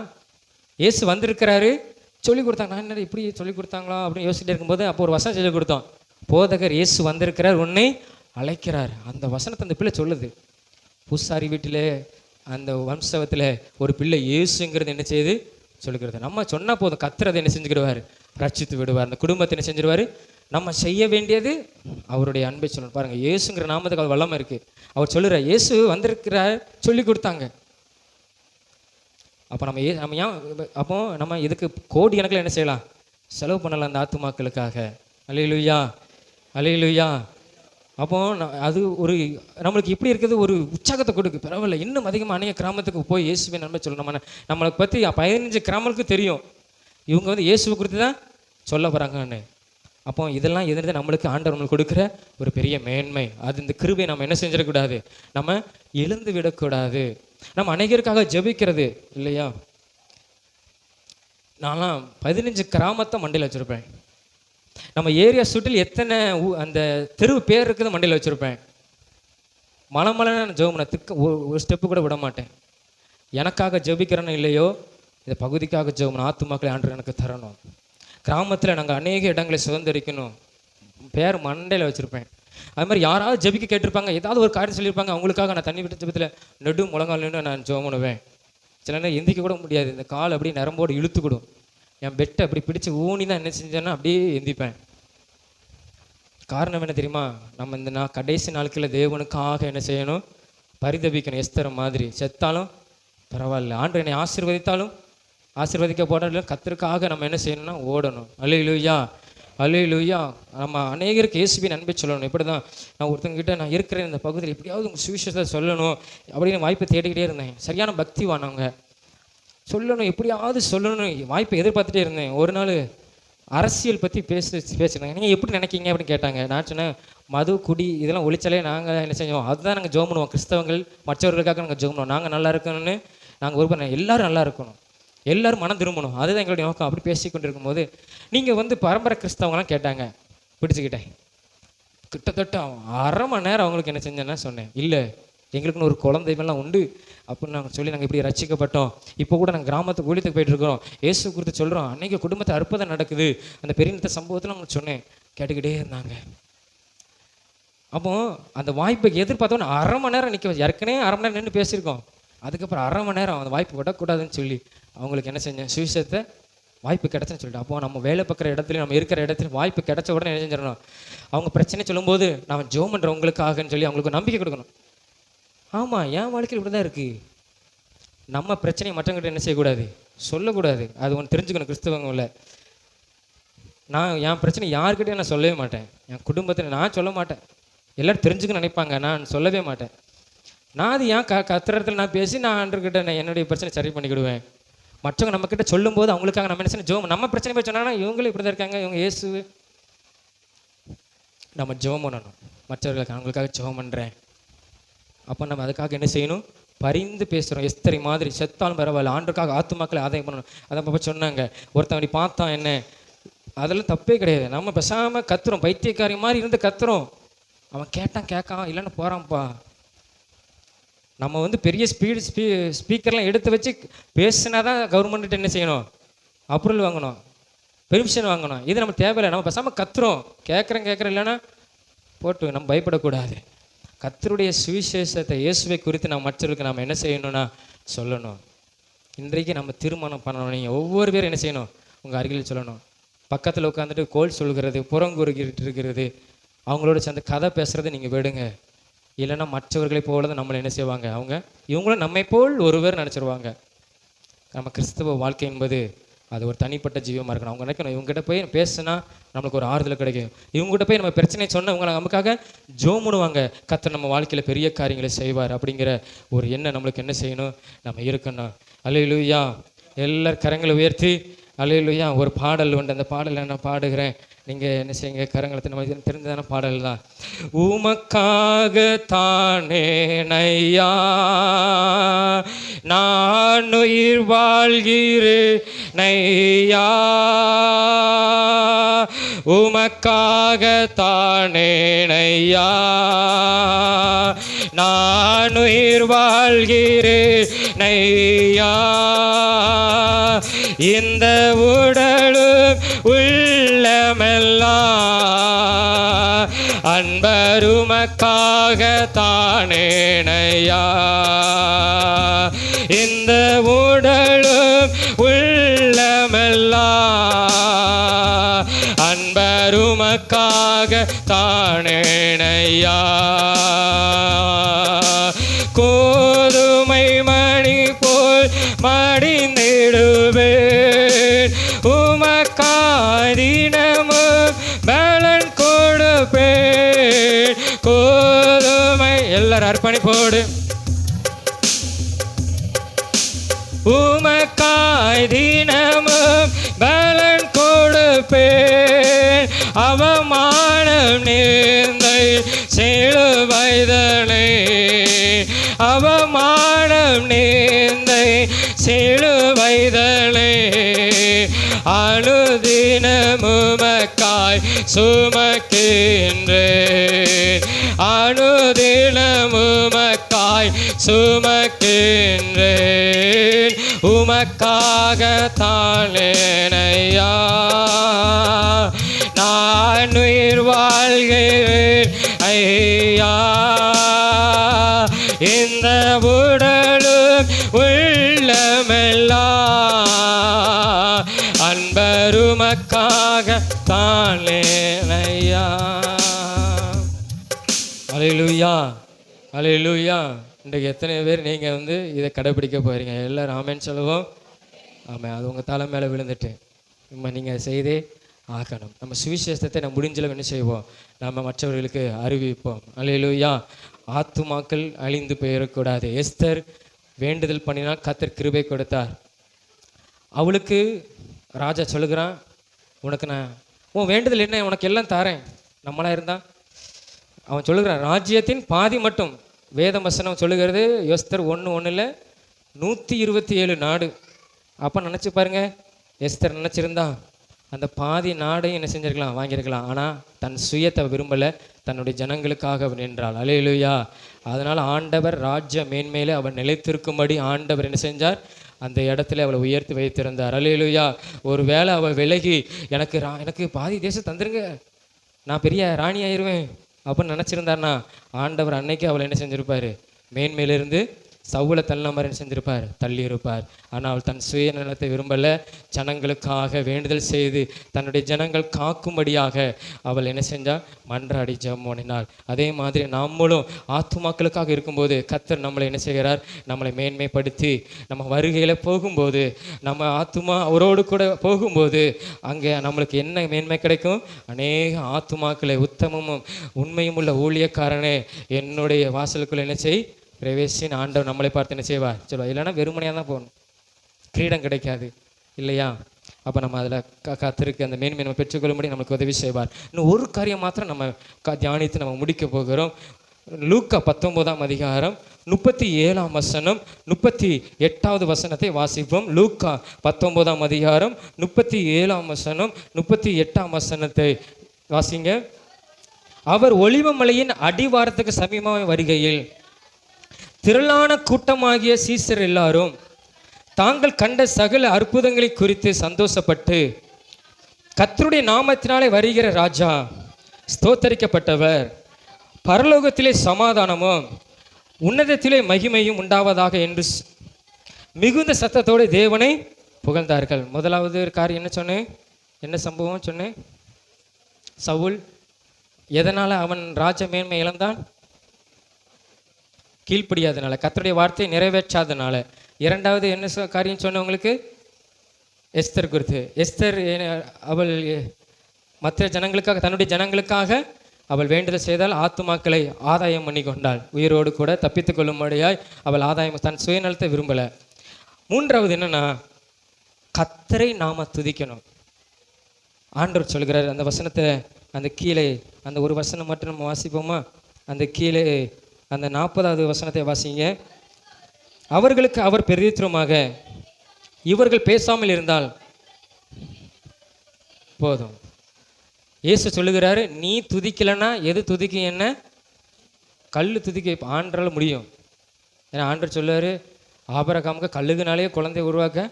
ஏசு வந்திருக்கிறாரு சொல்லி கொடுத்தாங்க. நான் என்ன இப்படி சொல்லி கொடுத்தாங்களா அப்படின்னு யோசிச்சுட்டு இருக்கும்போது அப்போ ஒரு வசனம் சொல்லி கொடுத்தோம். போதகர் இயேசு வந்திருக்கிறார், உன்னை அழைக்கிறார். அந்த வசனத்தை அந்த பிள்ளை சொல்லுது. பூசாரி வீட்டில் அந்த வம்சவத்தில் ஒரு பிள்ளை இயேசுங்கிறது என்ன செய்யுது சொல்லுகிறது. நம்ம சொன்னால் போதும், கத்துறதை என்ன செஞ்சுக்கிடுவார்? ரட்சித்து விடுவார். அந்த குடும்பத்தை என்ன செஞ்சிருவார்? நம்ம செய்ய வேண்டியது அவருடைய அன்பை சொல்லணும். பாருங்கள், இயேசுங்கிற நாமத்துக்கு அது வல்லமை இருக்குது. அவர் சொல்லுறார், இயேசு வந்திருக்கிறார் சொல்லி கொடுத்தாங்க. அப்போ நம்ம ஏன் அப்போ நம்ம இதுக்கு கோடி கணக்கில் என்ன செய்யலாம்? செலவு பண்ணலாம் அந்த ஆத்துமாக்களுக்காக. அல்லேலூயா, அல்லேலூயா. அப்போ அது ஒரு நம்மளுக்கு இப்படி இருக்கிறது ஒரு உற்சாகத்தை கொடுக்கு. பரவாயில்ல, இன்னும் அதிகமாக அநேக கிராமத்துக்கு போய் இயேசுவை நன்மை சொல்லணும். நம்மளை பற்றி 15 கிராமங்களுக்கு தெரியும், இவங்க வந்து இயேசுவை குறித்து தான் சொல்ல போகிறாங்கன்னு. அப்போ இதெல்லாம் எதிர்த்து நம்மளுக்கு ஆண்டவர் நம்மளுக்கு கொடுக்குற ஒரு பெரிய மேன்மை. அது இந்த கிருபையை நம்ம என்ன செஞ்சிடக்கூடாது? நம்ம எழுந்து விடக்கூடாது. நம்ம அநேகருக்காக ஜெபிக்கிறது இல்லையா? நான்லாம் 15 கிராமத்தை மண்டையில் வச்சுருப்பேன். நம்ம ஏரியா சுற்றில் எத்தனை அந்த தெருவு பேர் இருக்குது மண்டையில் வச்சுருப்பேன். மலமலன்னு ஜெபம் பண்ண ஒரு ஸ்டெப்பு கூட விட மாட்டேன். எனக்காக ஜெபிக்கிறேன்னு இல்லையோ, இந்த பகுதிக்காக ஜெபம் ஆத்துமாக்களை ஆண்டவர் எனக்கு தரணும். கிராமத்தில் நாங்கள் அநேக இடங்களை சுதந்திரிக்கணும், பேர் மண்டையில் வச்சுருப்பேன். அது மாதிரி யாராவது ஜெபிக்க கேட்டிருப்பாங்க, ஏதாவது ஒரு காரியம் சொல்லியிருப்பாங்க, அவங்களுக்காக நான் தண்ணி விட்டு ஜெபத்தில் நெடு முழங்கால் நின்று நான் ஜெபம் பண்ணுவேன். சில நேரம் எந்திக்க கூட முடியாது, இந்த கால் அப்படியே நரம்போடு இழுத்துக்கிடும். என் பெட்டை அப்படி பிடிச்சி ஊனி தான் என்ன செஞ்சேன்னா அப்படியே எந்திப்பேன். காரணம் என்ன தெரியுமா? நம்ம இந்த கடைசி நாட்களில் தேவனுக்காக என்ன செய்யணும்? பரிதபிக்கணும். எஸ்தர் மாதிரி செத்தாலும் பரவாயில்ல, ஆண்டவர் என்னை ஆசீர்வதித்தாலும் ஆசீர்வதிக்க போடல, கர்த்தருக்காக நம்ம என்ன செய்யணும்னா ஓடணும். அல்லேலூயா, அல்லேலூயா. நம்ம அநேகருக்கு இயேசுவின் அன்பை சொல்லணும். இப்படி தான் நான் ஒருத்தங்கிட்ட நான் இருக்கிற இந்த பகுதியில் எப்படியாவது உங்கள் சுவிசேஷத்தை சொல்லணும் அப்படின்னு வாய்ப்பை தேடிக்கிட்டே இருந்தேன். சரியான பக்திவானவங்க, சொல்லணும் எப்படியாவது சொல்லணும் வாய்ப்பை எதிர்பார்த்துட்டே இருந்தேன். ஒரு நாள் அரசியல் பற்றி பேசுனாங்க. நீங்கள் எப்படி நினைக்கிங்க அப்படின்னு கேட்டாங்க. நான் சொன்னேன், மது குடி இதெல்லாம் ஒழிச்சாலே நாங்கள் என்ன செஞ்சோம், அதுதான் நாங்கள் ஜெபம் பண்ணுவோம். கிறிஸ்தவங்கள் மற்றவர்களுக்காக நாங்கள் ஜெபம் பண்ணுவோம். நாங்கள் நல்லா இருக்கணும்னு நாங்கள் ஒரு எல்லோரும் நல்லா இருக்கணும், எல்லோரும் மனம் திரும்பணும், அதுதான் எங்களுடைய நோக்கம். அப்படி பேசி கொண்டு இருக்கும்போது நீங்கள் பரம்பரை கிறிஸ்தவங்களாம் கேட்டாங்க. பிடிச்சிக்கிட்டேன். கிட்டத்தட்ட 1/2 மணி நேரம் அவங்களுக்கு என்ன செஞ்சேன்னா சொன்னேன், இல்லை எங்களுக்குன்னு ஒரு குழந்தைமெல்லாம் உண்டு அப்படின்னு நாங்கள் சொல்லி நாங்கள் இப்படி ரட்சிக்கப்பட்டோம். இப்போ கூட நாங்கள் கிராமத்துக்கு ஊழியத்துக்கு போயிட்டுருக்கிறோம், இயேசு குறித்து சொல்கிறோம், அன்றைக்கி குடும்பத்தை அற்புதம் நடக்குது, அந்த பெரிய சம்பவத்தில் அவங்களுக்கு சொன்னேன். கேட்டுக்கிட்டே இருந்தாங்க. அப்போ அந்த வாய்ப்பை எதிர்பார்த்தோன்னு 1/2 மணி நேரம் நிற்க வச்சு, ஏற்கனவே 1/2 மணி நேரம் நின்று பேசியிருக்கோம். அதுக்கப்புறம் 1/2 மணி நேரம் அந்த வாய்ப்பு விடக்கூடாதுன்னு சொல்லி அவங்களுக்கு என்ன செஞ்சேன், சுவிசேஷத்தை வாய்ப்பு கிடச்சுன்னு சொல்லிட்டு. அப்போ நம்ம வேலை பார்க்குற இடத்துலையும் நம்ம இருக்கிற இடத்துலையும் வாய்ப்பு கிடச்ச உடனே என்ன செஞ்சிடணும், அவங்க பிரச்சனை சொல்லும்போது நான் ஜெபம் பண்ணுறவங்களுக்காகன்னு சொல்லி அவங்களுக்கு நம்பிக்கை கொடுக்கணும். ஆமாம், என் வாழ்க்கையில் இப்படி தான் இருக்குது. நம்ம பிரச்சனையை மற்றவங்கிட்ட என்ன செய்யக்கூடாது, சொல்லக்கூடாது. அது ஒன்று தெரிஞ்சுக்கணும். கிறிஸ்தவங்களில் நான் என் பிரச்சனை யாருக்கிட்டையும் நான் சொல்லவே மாட்டேன். என் குடும்பத்தில் நான் சொல்ல மாட்டேன். எல்லோரும் தெரிஞ்சுக்கணும்னு நினைப்பாங்க, நான் சொல்லவே மாட்டேன். நான் அது ஏன் கத்திரத்தில் நான் பேசி நான் ஆண்டவர்கிட்ட நான் என்னுடைய பிரச்சனை சரி பண்ணிக்கிடுவேன். மற்றவங்க நம்மக்கிட்ட சொல்லும்போது அவங்களுக்காக நம்ம என்ன செய்யணும், ஜெபம். நம்ம பிரச்சனை போய் சொன்னாங்கன்னா இவங்களும் இப்படி தான் இருக்காங்க, இவங்க இயேசு, நம்ம ஜெபம் பண்ணணும். மற்றவர்களுக்கு அவங்களுக்காக ஜெபம் பண்ணுறேன். அப்போ நம்ம அதுக்காக என்ன செய்யணும், பரிந்து பேசுகிறோம். எஸ்தரை மாதிரி செத்தாலும் பரவாயில்ல, ஆண்டுக்காக ஆத்துமாக்களை ஆதாயம் பண்ணணும். அதை அப்போ சொன்னாங்க. ஒருத்தவங்க பார்த்தான் என்ன, அதெல்லாம் தப்பே கிடையாது. நம்ம பேசாமல் கத்துறோம், பைத்தியக்காரி மாதிரி இருந்து கத்துறோம். அவன் கேட்டான், கேட்கான், இல்லைன்னு போகிறான்ப்பா. நம்ம பெரிய ஸ்பீக்கர்லாம் எடுத்து வச்சு பேசினா தான் கவர்மெண்ட்டு என்ன செய்யணும், அப்ரூவல் வாங்கணும், பெர்மிஷன் வாங்கணும். இது நம்ம தேவையில்லை. நம்ம பேசாமல் கத்துறோம், கேட்குறேன் இல்லைன்னா போட்டு நம்ம பயப்படக்கூடாது. கர்த்தருடைய சுவிசேஷத்தை இயேசுவை குறித்து நம்ம மற்றவர்களுக்கு நம்ம என்ன செய்யணும்னா சொல்லணும். இன்றைக்கு நம்ம திருமணம் பண்ணணும். நீங்கள் ஒவ்வொரு பேரும் என்ன செய்யணும், உங்கள் அருகில் சொல்லணும். பக்கத்தில் உட்காந்துட்டு கோல் சொல்கிறது, புறங்குறுகிட்டு இருக்கிறது, அவங்களோட சேர்ந்து கதை பேசுகிறது நீங்கள் விடுங்க. இல்லைன்னா மற்றவர்களை போல தான் நம்மளை என்ன செய்வாங்க, இவங்களும் நம்மை போல் ஒருவர் நினச்சிருவாங்க. நம்ம கிறிஸ்தவ வாழ்க்கை என்பது அது ஒரு தனிப்பட்ட ஜீவமாக இருக்கணும். அவங்க நினைக்கணும், இவங்ககிட்ட போய் பேசுனா நம்மளுக்கு ஒரு ஆறுதல் கிடைக்கும். இவங்ககிட்ட போய் நம்ம பிரச்சனை சொன்னால் இவங்க நமக்காக ஜெபம் பண்ணுவாங்க, கர்த்தர் நம்ம வாழ்க்கையில் பெரிய காரியங்களை செய்வார் அப்படிங்கிற ஒரு எண்ணம் நம்மளுக்கு என்ன செய்யணும், நம்ம இருக்கணும். அல்லேலூயா. எல்லாரும் கரங்களை உயர்த்தி அல்லேலூயா. ஒரு பாடல் உண்டு, அந்த பாடலை நான் பாடுகிறேன். நீங்கள் என்ன செய்யுங்க, கரங்களை நம்ம தெரிஞ்சதான பாடல் தான். உமக்காக தானே நையா நான் உயிர் வாழ்கிறேன் நையா, உமக்காக தானே நையா நான் உயிர் வாழ்கிறேன் நையா, இந்த உடலும் உள்ளமெல்லாம் அன்பருமக்காக தானே நையா, இந்த உடலும் உள்ளமெல்லாம் அன்பருமக்காக தானே நையா, கோதுமை மணி போல் மடிந்திடுவேன், உமக்காய் தினமும் பலன் கொடுப்பேன். கோதுமை எல்லாரும் அர்ப்பணிப்போடு, உமக்காய் தினமும் பலன் கொடுப்பேன், அவமானம் நேர்ந்தை சிலுவைதனை, அவமானம் நேர்ந்தை சிலுவைதனை, அனுதினமுமக்காய் சுமக்கின்றேன், அனுதினமுமக்காய் சுமக்கின்றேன், உமக்காக தானேனையா நான் உயிர் வாழ்கிறேன் ஐயா, இந்த உடலும் உள்ளமெல்லாம் அன்பருமக்காக தானேனையா. அல்லேலூயா, அல்லேலூயா. இன்றைக்கு எத்தனை பேர் நீங்கள் இதை கடைப்பிடிக்க போகிறீங்க? எல்லாரும் ஆமேன்னு சொல்லுவோம். ஆமாம், அது உங்கள் தலை மேலே விழுந்துட்டு நீங்கள் செய்தே ஆகணும். நம்ம சுவிசேஷத்தை நம்ம முடிஞ்சளவு என்ன செய்வோம்? நம்ம மற்றவர்களுக்கு அறிவிப்போம். அல்லேலூயா. ஆத்துமாக்கள் அழிந்து போயிடக்கூடாது. எஸ்தர் வேண்டுதல் பண்ணினால் கர்த்தர் கிருபை கொடுத்தார். அவளுக்கு ராஜா சொல்லுகிறான், உனக்கு நான் உன் வேண்டுதல் என்ன, உனக்கு எல்லாம் தாரேன். நம்மளாக இருந்தால் அவன் சொல்லுகிறான், ராஜ்யத்தின் பாதி மட்டும். வேத வசனம் சொல்லுகிறது எஸ்தர் 1:1 127 நாடு. அப்போ நினச்சி பாருங்க, எஸ்தர் நினச்சிருந்தா அந்த பாதி நாடையும் என்ன செஞ்சிருக்கலாம், வாங்கியிருக்கலாம். ஆனால் தன் சுயத்தை விரும்பலை, தன்னுடைய ஜனங்களுக்காக நின்றாள். அல்லேலூயா. அதனால் ஆண்டவர் ராஜ்ய மேன்மையிலே அவன் நிலைத்திருக்கும்படி ஆண்டவர் என்ன செஞ்சார்? அந்த இடத்துல அவளை உயர்த்தி வைத்திருந்தார். அல்லேலூயா. ஒரு வேளை அவள் விலகி எனக்கு பாதி தேசம் தந்துருங்க, நான் பெரிய ராணி ஆயிடுவேன் அப்படின்னு நினச்சிருந்தார்னா ஆண்டவர் அன்னைக்கு அவளை என்ன செஞ்சுருப்பார்? மேன்மையிலிருந்து சவுளை தள்ள மாதிரி என்ன செஞ்சிருப்பார்? தள்ளி இருப்பார். ஆனால் தன் சுயநலத்தை விரும்பலை, ஜனங்களுக்காக வேண்டுதல் செய்து தன்னுடைய ஜனங்கள் காக்கும்படியாக அவள் என்ன செஞ்சால்? மன்றாடி ஜெபம் பண்ணினாள். அதே மாதிரி நம்மளும் ஆத்துமாக்களுக்காக இருக்கும்போது கர்த்தர் நம்மளை என்ன செய்கிறார்? நம்மளை மேன்மைப்படுத்தி நம்ம வருகையில் போகும்போது, நம்ம ஆத்துமா அவரோடு கூட போகும்போது அங்கே நம்மளுக்கு என்ன மேன்மை கிடைக்கும்? அநேக ஆத்துமாக்களை உத்தமமும் உண்மையும் உள்ள ஊழியக்காரனே என்னுடைய வாசலுக்குள்ள என்ன செய் பிரவேசின்னு ஆண்டவர் நம்மளை பார்த்து என்ன செய்வார்? சொல்லுவார். இல்லைன்னா வெறுமனையாக தான் போகணும், கிரீடம் கிடைக்காது இல்லையா? அப்போ நம்ம அதில் கர்த்தருக்கு அந்த மேன்மை நம்ம பெற்றுக்கொள்ளும்படி நமக்கு உதவி செய்வார். இன்னும் ஒரு காரியம் மாத்திரம் நம்ம தியானித்து நம்ம முடிக்க போகிறோம். லூக்கா 19ஆம் அதிகாரம் 37ஆம் வசனம் 38வது வசனத்தை வாசிப்போம். லூக்கா 19ஆம் அதிகாரம் 37ஆம் வசனம் 38ஆம் வசனத்தை வாசிங்க. அவர் ஒலிவமலையின் அடிவாரத்துக்கு சமீபமாக வருகையில் திரளான கூட்டமாகிய சீசர் எல்லாரும் தாங்கள் கண்ட சகல அற்புதங்களை குறித்து சந்தோஷப்பட்டு, கர்த்தருடைய நாமத்தினாலே வருகிற ராஜா ஸ்தோத்தரிக்கப்பட்டவர், பரலோகத்திலே சமாதானமும் உன்னதத்திலே மகிமையும் உண்டாவதாக என்று மிகுந்த சத்தத்தோடு தேவனை புகழ்ந்தார்கள். முதலாவது காரியம் என்ன சொன்னேன்? என்ன சம்பவம் சொன்னேன்? சவுல் எதனால் அவன் ராஜ மேன்மை இழந்தான்? கீழ்ப்படியாதனால, கர்த்தருடைய வார்த்தையை நிறைவேற்றாதனால. இரண்டாவது என்ன காரியம் சொன்னவங்களுக்கு? எஸ்தர் குறித்து. எஸ்தர் அவள் மற்ற ஜனங்களுக்காக, தன்னுடைய ஜனங்களுக்காக அவள் வேண்டுதல் செய்தால் ஆத்துமாக்களை ஆதாயம் பண்ணி கொண்டாள். உயிரோடு கூட தப்பித்து கொள்ளும்படியாய் அவள் ஆதாயம், தன் சுயநலத்தை விரும்பலை. மூன்றாவது என்னன்னா, கர்த்தரை நாம துதிக்கணும். ஆண்டவர் சொல்கிறார் அந்த வசனத்தை, அந்த கீழே அந்த ஒரு வசனம் மட்டும் நம்ம வாசிப்போமா? அந்த கீழே அந்த 40வது வசனத்தை வாசிங்க. அவர்களுக்கு அவர் பிரதித்திரமாக, இவர்கள் பேசாமல் இருந்தால் போதும். இயேசு சொல்லுகிறாரு, நீ துதிக்கலைன்னா எது துதிக்க? என்ன? கல் துதிக்க ஆண்டரால் முடியும். ஏன்னா ஆண்டர் சொல்லுவார், ஆபிரகாமுக்கு கல்லுக்குனாலே குழந்தைய உருவாக்க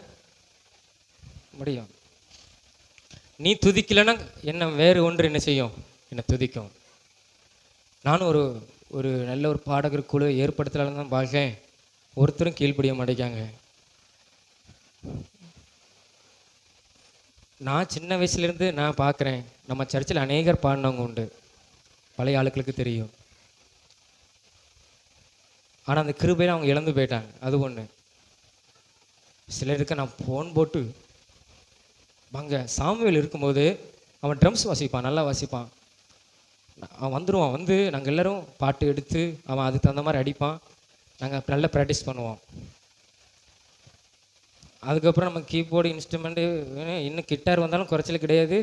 முடியும். நீ துதிக்கலைன்னா என்ன வேறு ஒன்று என்ன செய்யும்? என்னை துதிக்கும். நானும் ஒரு நல்ல ஒரு பாடகர் குழு ஏற்படுத்தலான்னு தான் பார்க்கேன். ஒருத்தரும் கீழ்ப்படிய மாட்டேங்காங்க. நான் சின்ன வயசுலேருந்து நான் பார்க்குறேன், நம்ம சர்ச்சில் அநேகர் பாடினவங்க உண்டு, பழைய ஆளுக்களுக்கு தெரியும். ஆனால் அந்த கிருபையில் அவங்க இழந்து போயிட்டாங்க. அது ஒன்று. சிலருக்கு நான் ஃபோன் போட்டு வாங்க, சாமுவேல் இருக்கும்போது அவன் ட்ரம்ஸ் வாசிப்பான், நல்லா வாசிப்பான். அவன் வந்துடுவான், நாங்கள் எல்லோரும் பாட்டு எடுத்து அவன் அதுக்கு தகுந்த மாதிரி அடிப்பான். நாங்கள் நல்லா ப்ராக்டிஸ் பண்ணுவோம். அதுக்கப்புறம் நம்ம கீபோர்டு இன்ஸ்ட்ருமெண்ட்டு, இன்னும் கிட்டார் வந்தாலும் குறைச்சல் கிடையாது.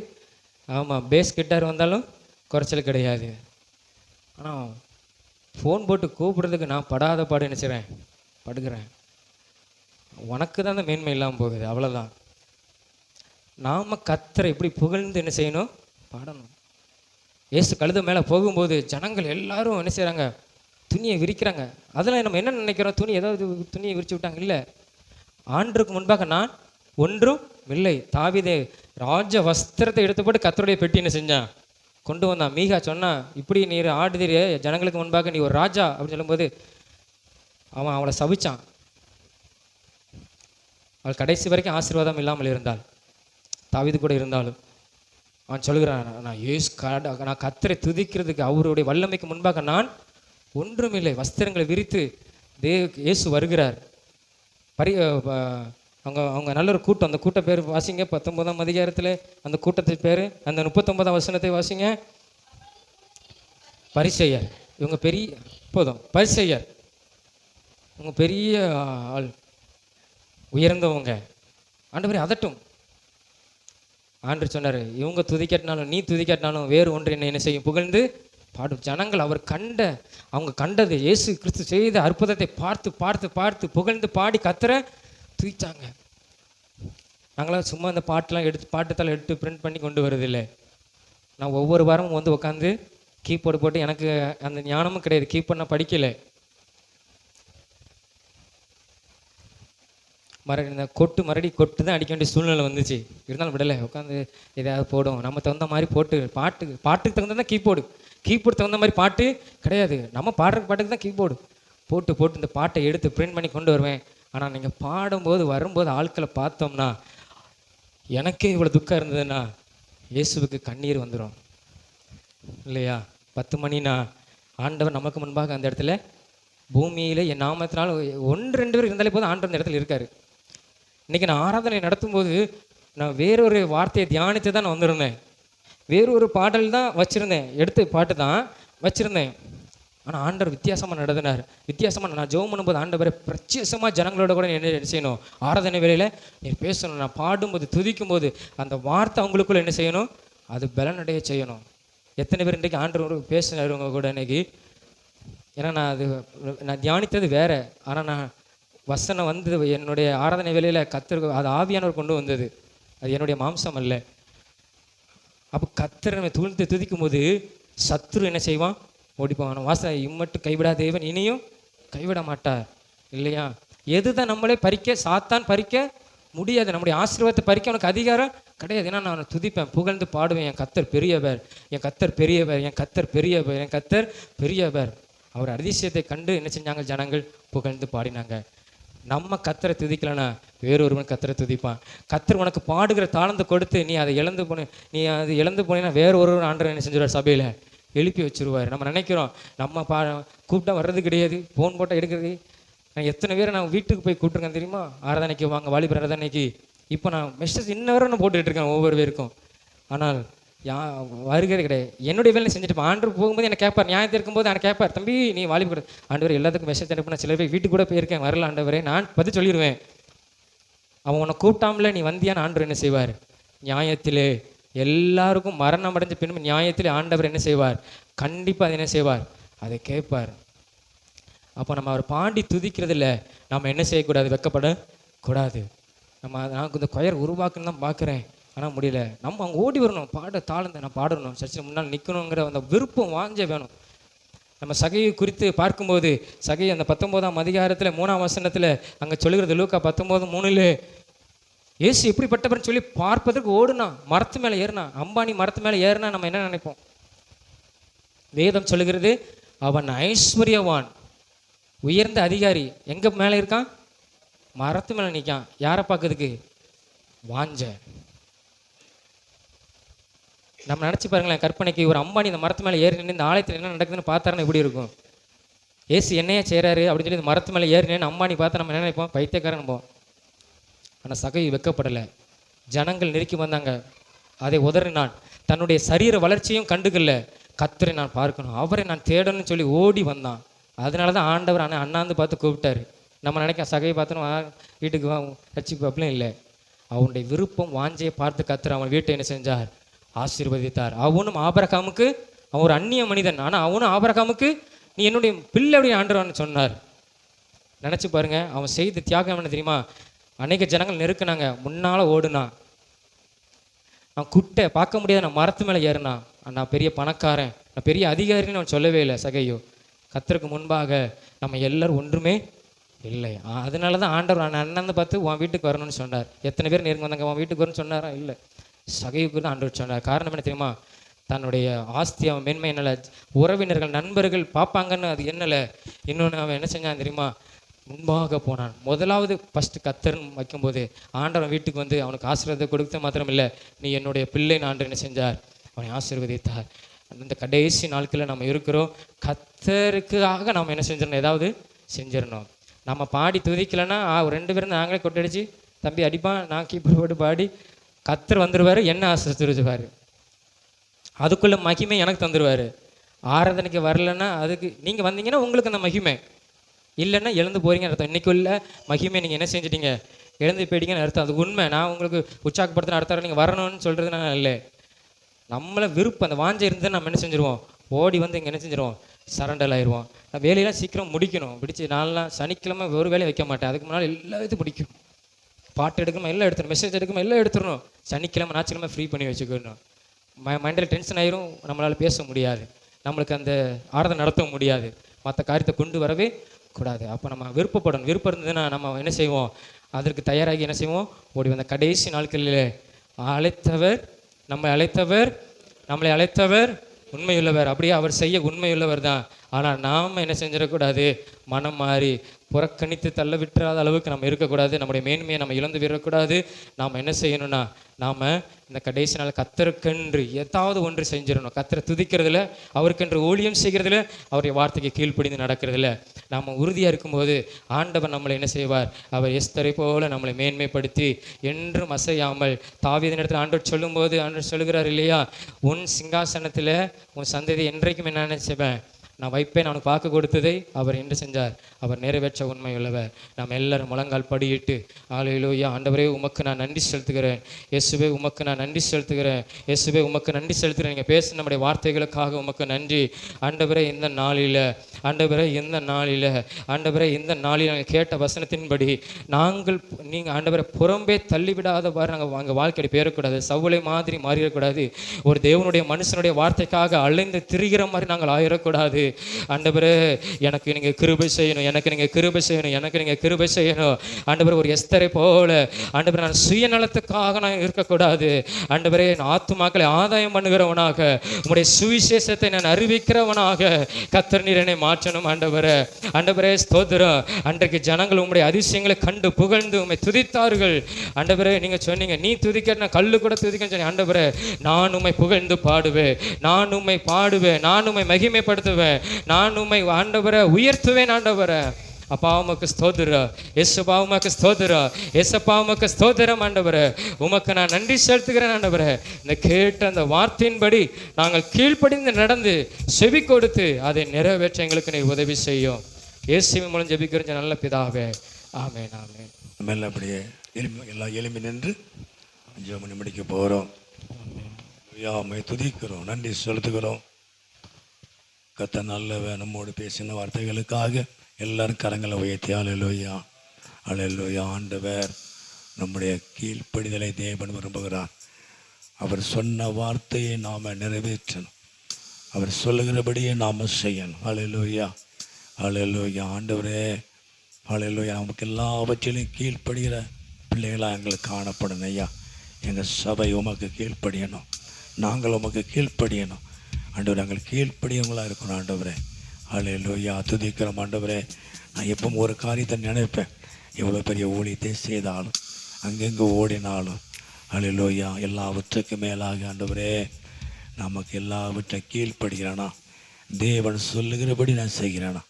ஆமாம், பேஸ் கிட்டார் வந்தாலும் குறைச்சல் கிடையாது. ஆனால் ஃபோன் போட்டு கூப்பிடுறதுக்கு நான் படாத பாடு நினச்சிறேன், படுக்கிறேன். உனக்கு தான் அந்த மேன்மை இல்லாமல் போகுது, அவ்வளோதான். நாம் கர்த்தரை எப்படி புகழ்ந்து என்ன செய்யணும்? பாடணும். இயேசு கழுத மேலே போகும்போது ஜனங்கள் எல்லாரும் என்ன செய்கிறாங்க? துணியை விரிக்கிறாங்க. அதெல்லாம் நம்ம என்ன நினைக்கிறோம்? துணி ஏதாவது துணியை விரிச்சு விட்டாங்க? இல்லை, ஆண்டருக்கு முன்பாக நான் ஒன்றும் இல்லை. தாவீது ராஜ வஸ்திரத்தை எடுத்து போட்டு கர்த்தருடைய பெட்டி என்ன செஞ்சான்? கொண்டு வந்தான். மீகா சொன்னா, இப்படி நீர் ஆடுதிரே ஜனங்களுக்கு முன்பாக, நீ ஒரு ராஜா அப்படின்னு சொல்லும்போது அவன் அவளை சபிச்சான். அவள் கடைசி வரைக்கும் ஆசீர்வாதம் இல்லாமல் இருந்தாள். தாவீது கூட இருந்தாலும் அவன் சொல்லுகிறான், நான் கர்த்தரை துதிக்கிறதுக்கு, அவருடைய வல்லமைக்கு முன்பாக நான் ஒன்றுமில்லை. வஸ்திரங்களை விரித்து இயேசு வருகிறார். அவங்க அவங்க நல்ல ஒரு கூட்டம். அந்த கூட்ட பேர் வாசிங்க 19ஆம் அதிகாரத்தில். அந்த கூட்டத்தின் பேர், அந்த 39ஆம் வசனத்தை வாசிங்க. பரிசேயர். இவங்க பெரிய போதும் பரிசேயர், இவங்க பெரிய ஆள், உயர்ந்தவங்க. ஆண்டவரே அதட்டும். ஆண்டவர் சொன்னார், இவங்க துதிக்கட்டினாலும் நீ துதிக்கட்டினாலும் வேறு ஒன்று என்ன செய்யும், புகழ்ந்து பாடும். ஜனங்கள் அவங்க கண்டது, இயேசு கிறிஸ்து செய்த அற்புதத்தை பார்த்து பார்த்து பார்த்து புகழ்ந்து பாடி கத்தரை துதித்தாங்க. நாங்களாம் சும்மா அந்த பாட்டுத்தால் எடுத்து பிரிண்ட் பண்ணி கொண்டு வருதில்லை. நான் ஒவ்வொரு வாரமும் வந்து உட்காந்து கீபோர்டு போட்டு, எனக்கு அந்த ஞானமும் கிடையாது, கீபோர்ட் நான் படிக்கலை. இந்த மறுபடி கொட்டு தான் அடிக்க வேண்டிய சூழ்நிலை வந்துச்சு. இருந்தாலும் விடலை, உட்காந்து எதாவது போடும். நம்ம தகுந்த மாதிரி போட்டு பாட்டுக்கு தகுந்த தான் கீபோர்டு தகுந்த மாதிரி பாட்டு கிடையாது. நம்ம பாட்டுக்கு தான் கீபோர்டு போட்டு இந்த பாட்டை எடுத்து பிரிண்ட் பண்ணி கொண்டு வருவேன். ஆனால் நீங்கள் பாடும்போது வரும்போது ஆட்களை பார்த்தோம்னா, எனக்கே இவ்வளோ துக்கம் இருந்ததுன்னா இயேசுவுக்கு கண்ணீர் வந்துடும் இல்லையா? 10 மணினா ஆண்டவர் நமக்கு முன்பாக அந்த இடத்துல பூமியில் என் நாமத்தினால் 1-2 பேர் இருந்தாலே போதும், ஆண்டவர் அந்த இடத்துல இருக்கார். இன்றைக்கி நான் ஆராதனை நடத்தும்போது நான் வேறொரு வார்த்தையை தியானித்து தான் நான் வந்திருந்தேன். வேறொரு பாடல் தான் வச்சுருந்தேன், எடுத்து பாட்டு தான் வச்சுருந்தேன். ஆனால் ஆண்டவர் வித்தியாசமாக நடத்தினார். வித்தியாசமாக நான் ஜெபம் பண்ணும்போது ஆண்டவரை பிரத்யேகமாக ஜனங்களோட கூட என்ன செய்யணும், ஆராதனை வேளையில் நீ பேசணும். நான் பாடும்போது துதிக்கும்போது அந்த வார்த்தை அவங்களுக்குள்ள என்ன செய்யணும், அது பலனடைய செய்யணும். எத்தனை பேர் இன்றைக்கி ஆண்டவர் பேசினார் உங்க கூட இன்னைக்கு? ஏன்னா நான் தியானித்தது வேறு. ஆனால் நான் வசனம் வந்து என்னுடைய ஆராதனை வேளையில் கத்தருக்கு அது ஆவியானவர் கொண்டு வந்தது, அது என்னுடைய மாம்சம் அல்ல. அப்போ கத்தரை துதிக்கும் போது சத்துரு என்ன செய்வான், ஓடிப்பான். இம்மட்டும் கைவிடா தேவன் இனியும் கைவிட மாட்டார் இல்லையா? எதுதான் நம்மளே சாத்தான் பறிக்க முடியாது. நம்முடைய ஆசீர்வாதத்தை பறிக்க அவனுக்கு அதிகாரம் கிடையாது. ஏன்னா நான் துதிப்பேன், புகழ்ந்து பாடுவேன், என் கத்தர் பெரியவர், என் கத்தர் பெரியவர், என் கத்தர் பெரியவர், என் கத்தர் பெரியவர். அவர் அதிசயத்தை கண்டு என்ன செஞ்சாங்க, ஜனங்கள் புகழ்ந்து பாடினாங்க. நம்ம கத்தரை துதிக்கலன்னா வேறொருவன் கத்தரை துதிப்பான். கத்தர் உனக்கு பாடுகிற தாளத்தை கொடுத்து நீ அதை இழந்து போனீங்கன்னா வேற ஒருவர் ஆண்டவர் என்ன செஞ்சிருவார், சபையில் எழுப்பி வச்சுருவார். நம்ம நினைக்கிறோம் நம்ம கூப்பிட்டா வர்றது கிடையாது, ஃபோன் போட்டால் எடுக்கிறது. நான் எத்தனை பேரை நான் வீட்டுக்கு போய் கூப்பிட்டுருக்கேன் தெரியுமா, ஆராதனைக்கு வாங்க, வாலிபர் ஆராதனைக்கு. இப்போ நான் மெசேஜ் இன்ன வரை நான் போட்டுக்கிட்டு இருக்கேன் ஒவ்வொரு பேருக்கும். ஆனால் வருகிறது கிடையாது. என்னுடைய வேலை செஞ்சுட்டு ஆண்டு போகும்போது என்னை கேட்பார், நியாயத்தை இருக்கும்போது எனக்கு கேட்பார், தம்பி நீ வாலிபர் கூட ஆண்டவர் எல்லாத்துக்கும் மெசேஜ் அனுப்பினா சில பேர் வீட்டுக்கு கூட போயிருக்கேன், வரல ஆண்டவரே. நான் பதில் சொல்லிடுவேன். அவன் உன்னை கூப்பிட்டாமல நீ வந்தியான்னு ஆண்டவர் என்ன செய்வார், நியாயத்திலே எல்லாருக்கும் மரணம் அடைஞ்ச பின்பு நியாயத்திலே ஆண்டவர் என்ன செய்வார், கண்டிப்பாக அதை என்ன செய்வார், அதை கேட்பார். அப்போ நம்ம அவர் பாண்டி துதிக்கிறதில்ல நம்ம என்ன செய்யக்கூடாது, வெட்கப்படக்கூடாது. நான் இந்த கொயர் உருவாக்குன்னு தான் பார்க்குறேன், ஆனால் முடியல. நம்ம அங்கே ஓடி வரணும், தாழ்ந்து நான் பாடணும், சர்ச்சை முன்னால் நிற்கணுங்கிற அந்த விருப்பம் வாஞ்ச வேணும். நம்ம சகையை குறித்து பார்க்கும்போது சகை அந்த 19ஆம் அதிகாரத்தில் 3ஆம் வசனத்தில் அங்கே சொல்லுகிறது, லூக்கா 19:3 இயேசு எப்படிப்பட்டவர்னு சொல்லி பார்ப்பதற்கு ஓடுனா, மரத்து மேலே ஏறினா. அம்பானி மரத்து மேலே ஏறினா நம்ம என்ன நினைப்போம்? வேதம் சொல்லுகிறது அவன் ஐஸ்வர்யவான், உயர்ந்த அதிகாரி. எங்கே மேலே இருக்கான்? மரத்து மேலே நிற்கான். யாரை பார்க்கறதுக்கு? வாஞ்ச. நம்ம நினச்சி பாருங்களேன், கற்பனைக்கு ஒரு அம்பானி இந்த மரத்து மேலே ஏறி நின்று இந்த ஆலயத்தில் என்ன நடக்குதுன்னு பார்த்தாருன்னா எப்படி இருக்கும்? ஏசு என்னையா செய்கிறாரு அப்படின்னு சொல்லி இந்த மரத்து மேலே ஏறி நின்று அம்பானி பார்த்தா நம்ம என்ன நினைப்போம்? பைத்தியக்காரன் போவோம். ஆனால் சகை வெட்கப்படலை. ஜனங்கள் நெருக்கி வந்தாங்க, அதை உதறினான். தன்னுடைய சரீர வளர்ச்சியும் கண்டுக்கல. கத்தரை நான் பார்க்கணும், அவரை நான் தேடணும்னு சொல்லி ஓடி வந்தான். அதனால தான் ஆண்டவர் அண்ணாந்து பார்த்து கூப்பிட்டாரு. நம்ம நினைக்க சகையை பார்த்தோன்னா வீட்டுக்கு வா ரட்சிப்பு அப்படிலாம் இல்லை. அவனுடைய விருப்பம் வாஞ்சையை பார்த்து கத்தர் அவன் வீட்டை என்ன செஞ்சார், ஆசீர்வதித்தார். அவனும் ஆபிரகாமுக்கு, அவன் ஒரு அந்நிய மனிதன், ஆனால் அவனும் ஆபிரகாமுக்கு நீ என்னுடைய பிள்ளை அப்படி ஆண்டவன்னு சொன்னார். நினச்சி பாருங்க, அவன் செய்த தியாகம் என்ன தெரியுமா? அநேக ஜனங்கள் நெருக்கினாங்க, முன்னால் ஓடுனான். நான் குட்டை பார்க்க முடியாது, நான் மரத்து மேலே ஏறினான். நான் பெரிய பணக்காரன், நான் பெரிய அதிகாரின்னு அவன் சொல்லவே இல்லை. சகையோ கத்தருக்கு முன்பாக நம்ம எல்லோரும் ஒன்றுமே இல்லை. அதனால தான் ஆண்டவர் அண்ணன் பார்த்து உன் வீட்டுக்கு வரணும்னு சொன்னார். எத்தனை பேர் நெருங்கி வந்தாங்க, உன் வீட்டுக்கு வரணும்னு சொன்னாரா? இல்லை, சகையுக்கு தான் ஆண்டவர் சொன்னார். காரணம் என்ன தெரியுமா? தன்னுடைய ஆஸ்தி அவன் மென்மை என்னலை, உறவினர்கள் நண்பர்கள் பார்ப்பாங்கன்னு அது என்னலை. இன்னொன்று அவன் என்ன செஞ்சான் தெரியுமா? முன்பாக போனான். முதலாவது ஃபஸ்ட்டு கத்தர்னு வைக்கும்போது ஆண்டவன் வீட்டுக்கு வந்து அவனுக்கு ஆசீர்வாதத்தை கொடுத்த மாத்திரம் இல்லை, நீ என்னுடைய பிள்ளைன்னு ஆண்டவர் என்ன செஞ்சார், அவனை ஆசீர்வதித்தார். இந்த கடைசி நாட்களில் நம்ம இருக்கிறோம். கர்த்தருக்காக நாம் என்ன செஞ்சிடணும், ஏதாவது செஞ்சிடணும். நம்ம பாடி துதிக்கலைன்னா 2 பேரும் நாங்களே கொட்டடிச்சு தம்பி அடிப்பான், நான் கீப்பர் போட்டு பாடி கர்த்தர் வந்துடுவார், என்ன ஆசிர்வதிச்சுவார். அதுக்குள்ள மகிமை எனக்கு தந்துடுவார். ஆராதனைக்கு வரலன்னா அதுக்கு நீங்கள் வந்தீங்கன்னா உங்களுக்கு அந்த மகிமை, இல்லைன்னா எழுந்து போறீங்கன்னு அர்த்தம். இன்னைக்குள்ள மகிமை நீங்கள் என்ன செஞ்சிட்டீங்க, எழுந்து போயிட்டீங்கன்னு அர்த்தம். அது உண்மை. நான் உங்களுக்கு உற்சாகப்படுத்தின அர்த்தம் நீங்கள் வரணும்னு சொல்கிறது நான் இல்லை. நம்மளை விருப்பம் அந்த வாஞ்சை இருந்தால் நம்ம என்ன செஞ்சிருவோம், ஓடி வந்து இங்கே என்ன செஞ்சிருவோம், சரண்டல் ஆயிடுவோம். நான் வேலையெல்லாம் சீக்கிரம் முடிக்கணும், பிடிச்சி நான்லாம் சனிக்கிழமை ஒரு வேலையை வைக்க மாட்டேன். அதுக்கு முன்னால் எல்லா இது பிடிக்கும், பாட்டு எடுக்கணும் எல்லாம் எடுத்துடணும், மெசேஜ் எடுக்கணும் எல்லாம் எடுத்துடணும். சனிக்கிழமை ஞாயிற்றுக்கிழமை ஃப்ரீ பண்ணி வச்சுக்கணும். மைண்டில் டென்ஷன் ஆயிரும், நம்மளால் பேச முடியாது, நம்மளுக்கு அந்த ஆராதனை நடத்த முடியாது, மற்ற காரியத்தை கொண்டு வரவே கூடாது. அப்போ நம்ம விருப்பப்படணும். விருப்பம் இருந்ததுன்னா நம்ம என்ன செய்வோம், அதற்கு தயாராகி என்ன செய்வோம், ஓடி வந்த கடைசி நாட்களில் நம்மளை அழைத்தவர் உண்மையுள்ளவர். அப்படியே அவர் செய்ய உண்மையுள்ளவர் தான். ஆனால் நாம் என்ன செஞ்சிடக்கூடாது, மனம் மாறி புறக்கணித்து தள்ள விட்டுறாத அளவுக்கு நம்ம இருக்கக்கூடாது. நம்முடைய மேன்மையை நம்ம இழந்து விடக்கூடாது. நாம் என்ன செய்யணும்னா, நாம் இந்த கடைசி நாள் கர்த்தருக்கென்று ஏதாவது ஒன்று செஞ்சிடணும். கர்த்தரை துதிக்கிறதுல, அவருக்கென்று ஊழியம் செய்கிறதுல, அவருடைய வார்த்தைக்கு கீழ்ப்படிந்து நடக்கிறதுல நாம் உறுதியாக இருக்கும்போது ஆண்டவர் நம்மளை என்ன செய்வார், அவர் எஸ்தரை போல நம்மளை மேன்மைப்படுத்தி என்றும் அசையாமல். தாவீதின் இடத்துல ஆண்டவர் சொல்லும்போது ஆண்டவர் சொல்லுகிறார் இல்லையா, உன் சிங்காசனத்தில் உன் சந்ததி என்றைக்கும் என்ன நினைச்சேன் நான் வைப்பேன், அவனுக்கு வாக்கு கொடுத்ததை அவர் என்று செஞ்சார், அவர் நிறைவேற்ற உண்மை உள்ளவர். நாம் எல்லாரும் முழங்கால் படியிட்டு ஹல்லேலூயா, ஆண்டவரே உமக்கு நான் நன்றி செலுத்துகிறேன், இயேசுவே உமக்கு நான் நன்றி செலுத்துகிறேன், இயேசுவே உமக்கு நன்றி செலுத்துகிறேன். நீங்கள் பேச நம்முடைய வார்த்தைகளுக்காக உமக்கு நன்றி ஆண்டவரே. இந்த நாளில் ஆண்டவரே, இந்த நாளில் நாங்கள் கேட்ட வசனத்தின்படி நீங்கள் ஆண்டவரை புறம்பே தள்ளிவிடாதவாறு நாங்கள் வாழ்க்கையை பேரக்கூடாது, சவுளை மாதிரி மாறிடக்கூடாது, ஒரு தேவனுடைய மனுஷனுடைய வார்த்தைக்காக அலைந்து திரிகிற மாதிரி நாங்கள் ஆயிடக்கூடாது. ஆண்டவரே, எனக்கு நீங்கள் கிருபை செய்யணும், எனக்கு நீங்கள் கிருபை செய்யணும் ஆண்டவரே. ஒரு எஸ்தரை போல ஆண்டவரே, நான் சுயநலத்துக்காக நான் இருக்கக்கூடாது ஆண்டவரே. நான் ஆத்துமாக்களை ஆதாயம் பண்ணுகிறவனாக, உம்முடைய சுவிசேஷத்தை நான் அறிவிக்கிறவனாக கர்த்தர் நீர் என்னை மாற்றணும் ஆண்டவரே. ஸ்தோத்திரம். அன்றைக்கு ஜனங்கள் உம்முடைய அதிசயங்களை கண்டு புகழ்ந்து உம்மை துதித்தார்கள் ஆண்டவரே. நீங்கள் சொன்னீங்க, நீ துதிக்க நான் கல்லு கூட துதிக்கன்னு சொன்னீங்க ஆண்டவரே. நான் உம்மை புகழ்ந்து பாடுவேன், நான் உம்மை பாடுவேன், நான் உம்மை மகிமைப்படுத்துவேன், நான் உம்மை ஆண்டவரை உயர்த்துவேன் ஆண்டவரை. அப்பா உமக்கு ஸ்தோத்திரம், இயேசுப்பா உமக்கு ஸ்தோத்திரம், இயேசப்பா உமக்கு ஸ்தோத்திரம் ஆண்டவரே. உமக்கு நான் நன்றி செலுத்துகிறேன் ஆண்டவரே. இந்த கேட்ட அந்த வார்த்தையின்படி நாங்கள் கீழ்ப்படிந்து நடந்து செவி கொடுத்து அதை நிறைவேற்ற எங்களுக்கு நீ உதவி செய்யும். இயேசுவின் மூலம் ஜெபிக்கிற நல்ல பிதாவே, ஆமென் ஆமென். மேலே அப்படியே எல்லாம் எலும்பி நின்று 5 மணி முடிக்க போகிறோம். உம்மை துதிக்கிறோம், நன்றி செலுத்துகிறோம். கர்த்தர் நல்லவன். நம்மோடு பேசின வார்த்தைகளுக்காக எல்லாரும் கரங்களை உயர்த்தி ஹல்லேலூயா, ஹல்லேலூயா. ஆண்டவர் நம்முடைய கீழ்ப்படிதலை தேவன் விரும்புகிறார். அவர் சொன்ன வார்த்தையை நாம் நிறைவேற்றணும், அவர் சொல்லுகிறபடியே நாம் செய்யணும். ஹல்லேலூயா, ஹல்லேலூயா. ஆண்டவரே, ஹல்லேலூயா. நமக்கு எல்லாவற்றிலும் கீழ்ப்படுகிற பிள்ளைகளாக எங்களுக்கு காணப்படும் ஐயா. எங்கள் சபை உமக்கு கீழ்ப்படியணும், நாங்கள் உமக்கு கீழ்ப்படியணும் ஆண்டவரே. நாங்கள் கீழ்ப்படியவங்களாக இருக்கணும் ஆண்டவரே. ஹல்லேலூயா. துதிக்கிறோம் ஆண்டவரே. நான் எப்பவும் ஒரு காரியத்தை நினைப்பேன், எவ்வளோ பெரிய ஊழியத்தை செய்தாலும் அங்கெங்கே ஓடினாலும் ஹல்லேலூயா, எல்லாவற்றுக்கும் மேலாக ஆண்டவரே நமக்கு எல்லாவற்றை கீழ்ப்படுகிறானா, தேவன் சொல்லுகிறபடி நான் செய்கிறேனா,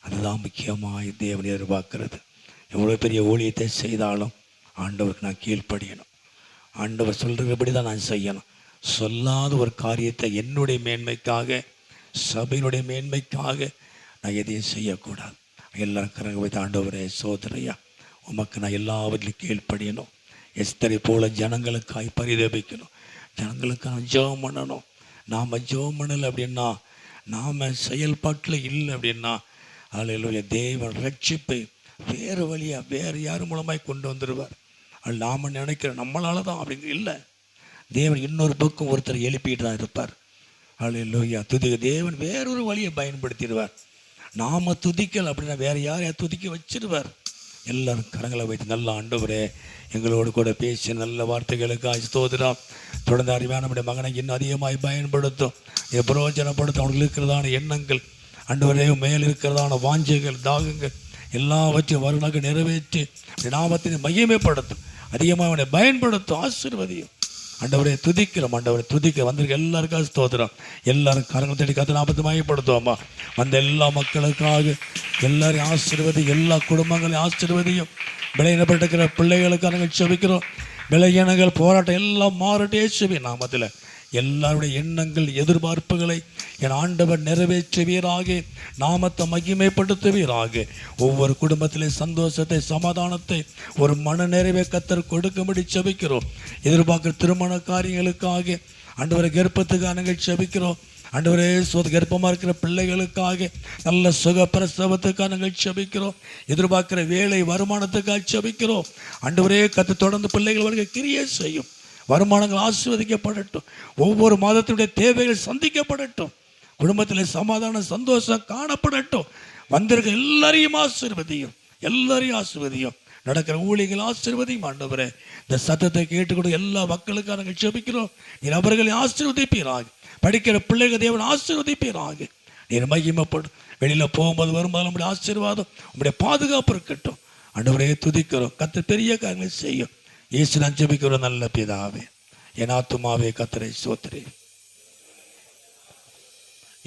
அதுதான் முக்கியமாக தேவன் எதிர்பார்க்கிறது. எவ்வளோ பெரிய ஊழியத்தை செய்தாலும் ஆண்டவருக்கு நான் கீழ்ப்படியணும், ஆண்டவர் சொல்கிறபடி தான் நான் செய்யணும். சொல்லாத ஒரு காரியத்தை என்னுடைய மேன்மைக்காக, சபையினுடைய மேன்மைக்காக நான் எதையும் செய்யக்கூடாது. எல்லாரும் கரங்க வைத்து ஆண்டவரே சோதரையா, உமக்கு நான் எல்லாவற்றிலும் கீழ்ப்படியணும். எஸ்தரை போல ஜனங்களுக்காய் பரிதபிக்கணும், ஜனங்களுக்காக ஜெபம் பண்ணணும். நாம் ஜெபம் பண்ணலை அப்படின்னா, நாம் செயல்பாட்டில் இல்லை அப்படின்னா ஹல்லேலூயா, தேவன் ரட்சிப்பை வேறு வழியாக வேறு யார் மூலமாய் கொண்டு வந்துடுவார். அது நாம் நினைக்கிற நம்மளால தான் அப்படிங்கிற இல்லை, தேவன் இன்னொரு பக்கம் ஒருத்தர் எழுப்பிட்டு தான் இருப்பார். ஹல்லேலூயா. தேவன் வேறொரு வழியை பயன்படுத்திடுவார். நாம் துதிக்கல் அப்படின்னா வேறு யாரையா துதிக்க வச்சிருவார். எல்லாரும் கரங்களை வைத்து நல்ல ஆண்டவரே, எங்களோடு கூட பேசி நல்ல வார்த்தைகளுக்காக ஸ்தோத்திரம். தொடர்ந்து அறிவான நம்முடைய மகனை இன்னும் அதிகமாய் பயன்படுத்தும், பிரயோஜனப்படுத்தும். அவங்களுக்கு இருக்கிறதான எண்ணங்கள் ஆண்டவரே, மேல் இருக்கிறதான வாஞ்சைகள், தாகங்கள் எல்லாவற்றையும் வருணாக நிறைவேற்றி நாமத்தினை மகிமைப்படுத்தும், அதிகமாக அவனை பயன்படுத்தும், ஆசீர்வதியும். ஆண்டவரை துதிக்கிறோம். ஆண்டவரை துதிக்க வந்திருக்க எல்லாருக்கும் ஸ்தோத்திரம். எல்லாரும் கரங்களை தேடி கத்த நாமத்தை மகிமைப்படுத்துவோம்மா. வந்த எல்லா மக்களுக்காக எல்லாரையும் ஆசீர்வதி, எல்லா குடும்பங்களையும் ஆசீர்வதியும். விளையினப்பட்டிருக்கிற பிள்ளைகளுக்கு நாங்கள் செபிக்கிறோம். விளையினங்கள் போராட்டம் எல்லாம் மாறட்டே இயேசுவின் நாமத்தில். எல்லாருடைய எண்ணங்கள் எதிர்பார்ப்புகளை என் ஆண்டவர் நிறைவேற்றுவீராக, நாமத்தை மகிமைப்படுத்துவீராக. ஒவ்வொரு குடும்பத்திலே சந்தோஷத்தை, சமாதானத்தை, ஒரு மன நிறைவை கர்த்தர் கொடுக்கும்படி செபிக்கிறோம். எதிர்பார்க்கிற திருமண காரியங்களுக்காக ஆண்டவரை கர்ப்பத்துக்காக நாங்கள் செபிக்கிறோம். ஆண்டவரே கர்ப்பமாக இருக்கிற பிள்ளைகளுக்காக நல்ல சுகப்பிரசவத்துக்காக நாங்கள் செபிக்கிறோம். எதிர்பார்க்கிற வேலை வருமானத்துக்காக செபிக்கிறோம். ஆண்டவரே கர்த்தர் தொடர்ந்து பிள்ளைகள் வருகை கிரியை செய்யும். வருமானங்கள் ஆசீர்வதிக்கப்படட்டும். ஒவ்வொரு மாதத்தினுடைய தேவைகள் சந்திக்கப்படட்டும். குடும்பத்தில் சமாதானம், சந்தோஷம் காணப்படட்டும். வந்திருக்க எல்லாரையும் ஆசீர்வதியும், எல்லாரையும் ஆசீர்வதியும். நடக்கிற ஊழியர்கள் ஆசீர்வதியும். ஆண்டவரே இந்த சத்தத்தை கேட்டுக்கொண்டு எல்லா மக்களுக்காக நாங்கள் ஜெபிக்கிறோம். நீர் அவர்களை ஆசீர்வதிப்பீராக. படிக்கிற பிள்ளைகள் தேவன் ஆசீர்வதிப்பீராக. நீர் மகிமைப்படும். வெளியில் போகும்போது வரும்போது நம்முடைய ஆசீர்வாதம், நம்முடைய பாதுகாப்பு இருக்கட்டும். ஆண்டவரே துதிக்கிறோம். கர்த்தர் பெரிய காரியங்களை செய்யும். இயேசு நான் ஜெபிக்கிறோம் நல்ல பிதாவே. என் ஆத்துமாவே கர்த்தரை ஸ்தோத்திரி.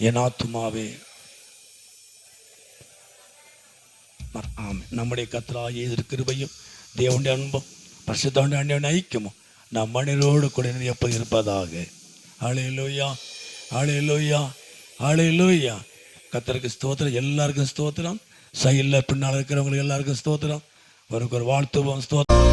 என் ஆத்துமாவே நம்முடைய கர்த்தராகிய இயேசு கிருபையும் தேவனுடைய அன்பும் பரிசுத்தமுடைய அன்பின் ஐக்கியமும் நம் மனிதரோடு கூட எப்போது இருப்பதாக. ஹல்லேலூயா, ஹல்லேலூயா, ஹல்லேலூயா. கர்த்தருக்கு ஸ்தோத்திரம். எல்லாருக்கும் ஸ்தோத்திரம். சைடில் பின்னால் இருக்கிறவங்களுக்கு எல்லாருக்கும் ஸ்தோத்திரம். ஒரு வாழ்த்துவோம். ஸ்தோத்திரம்.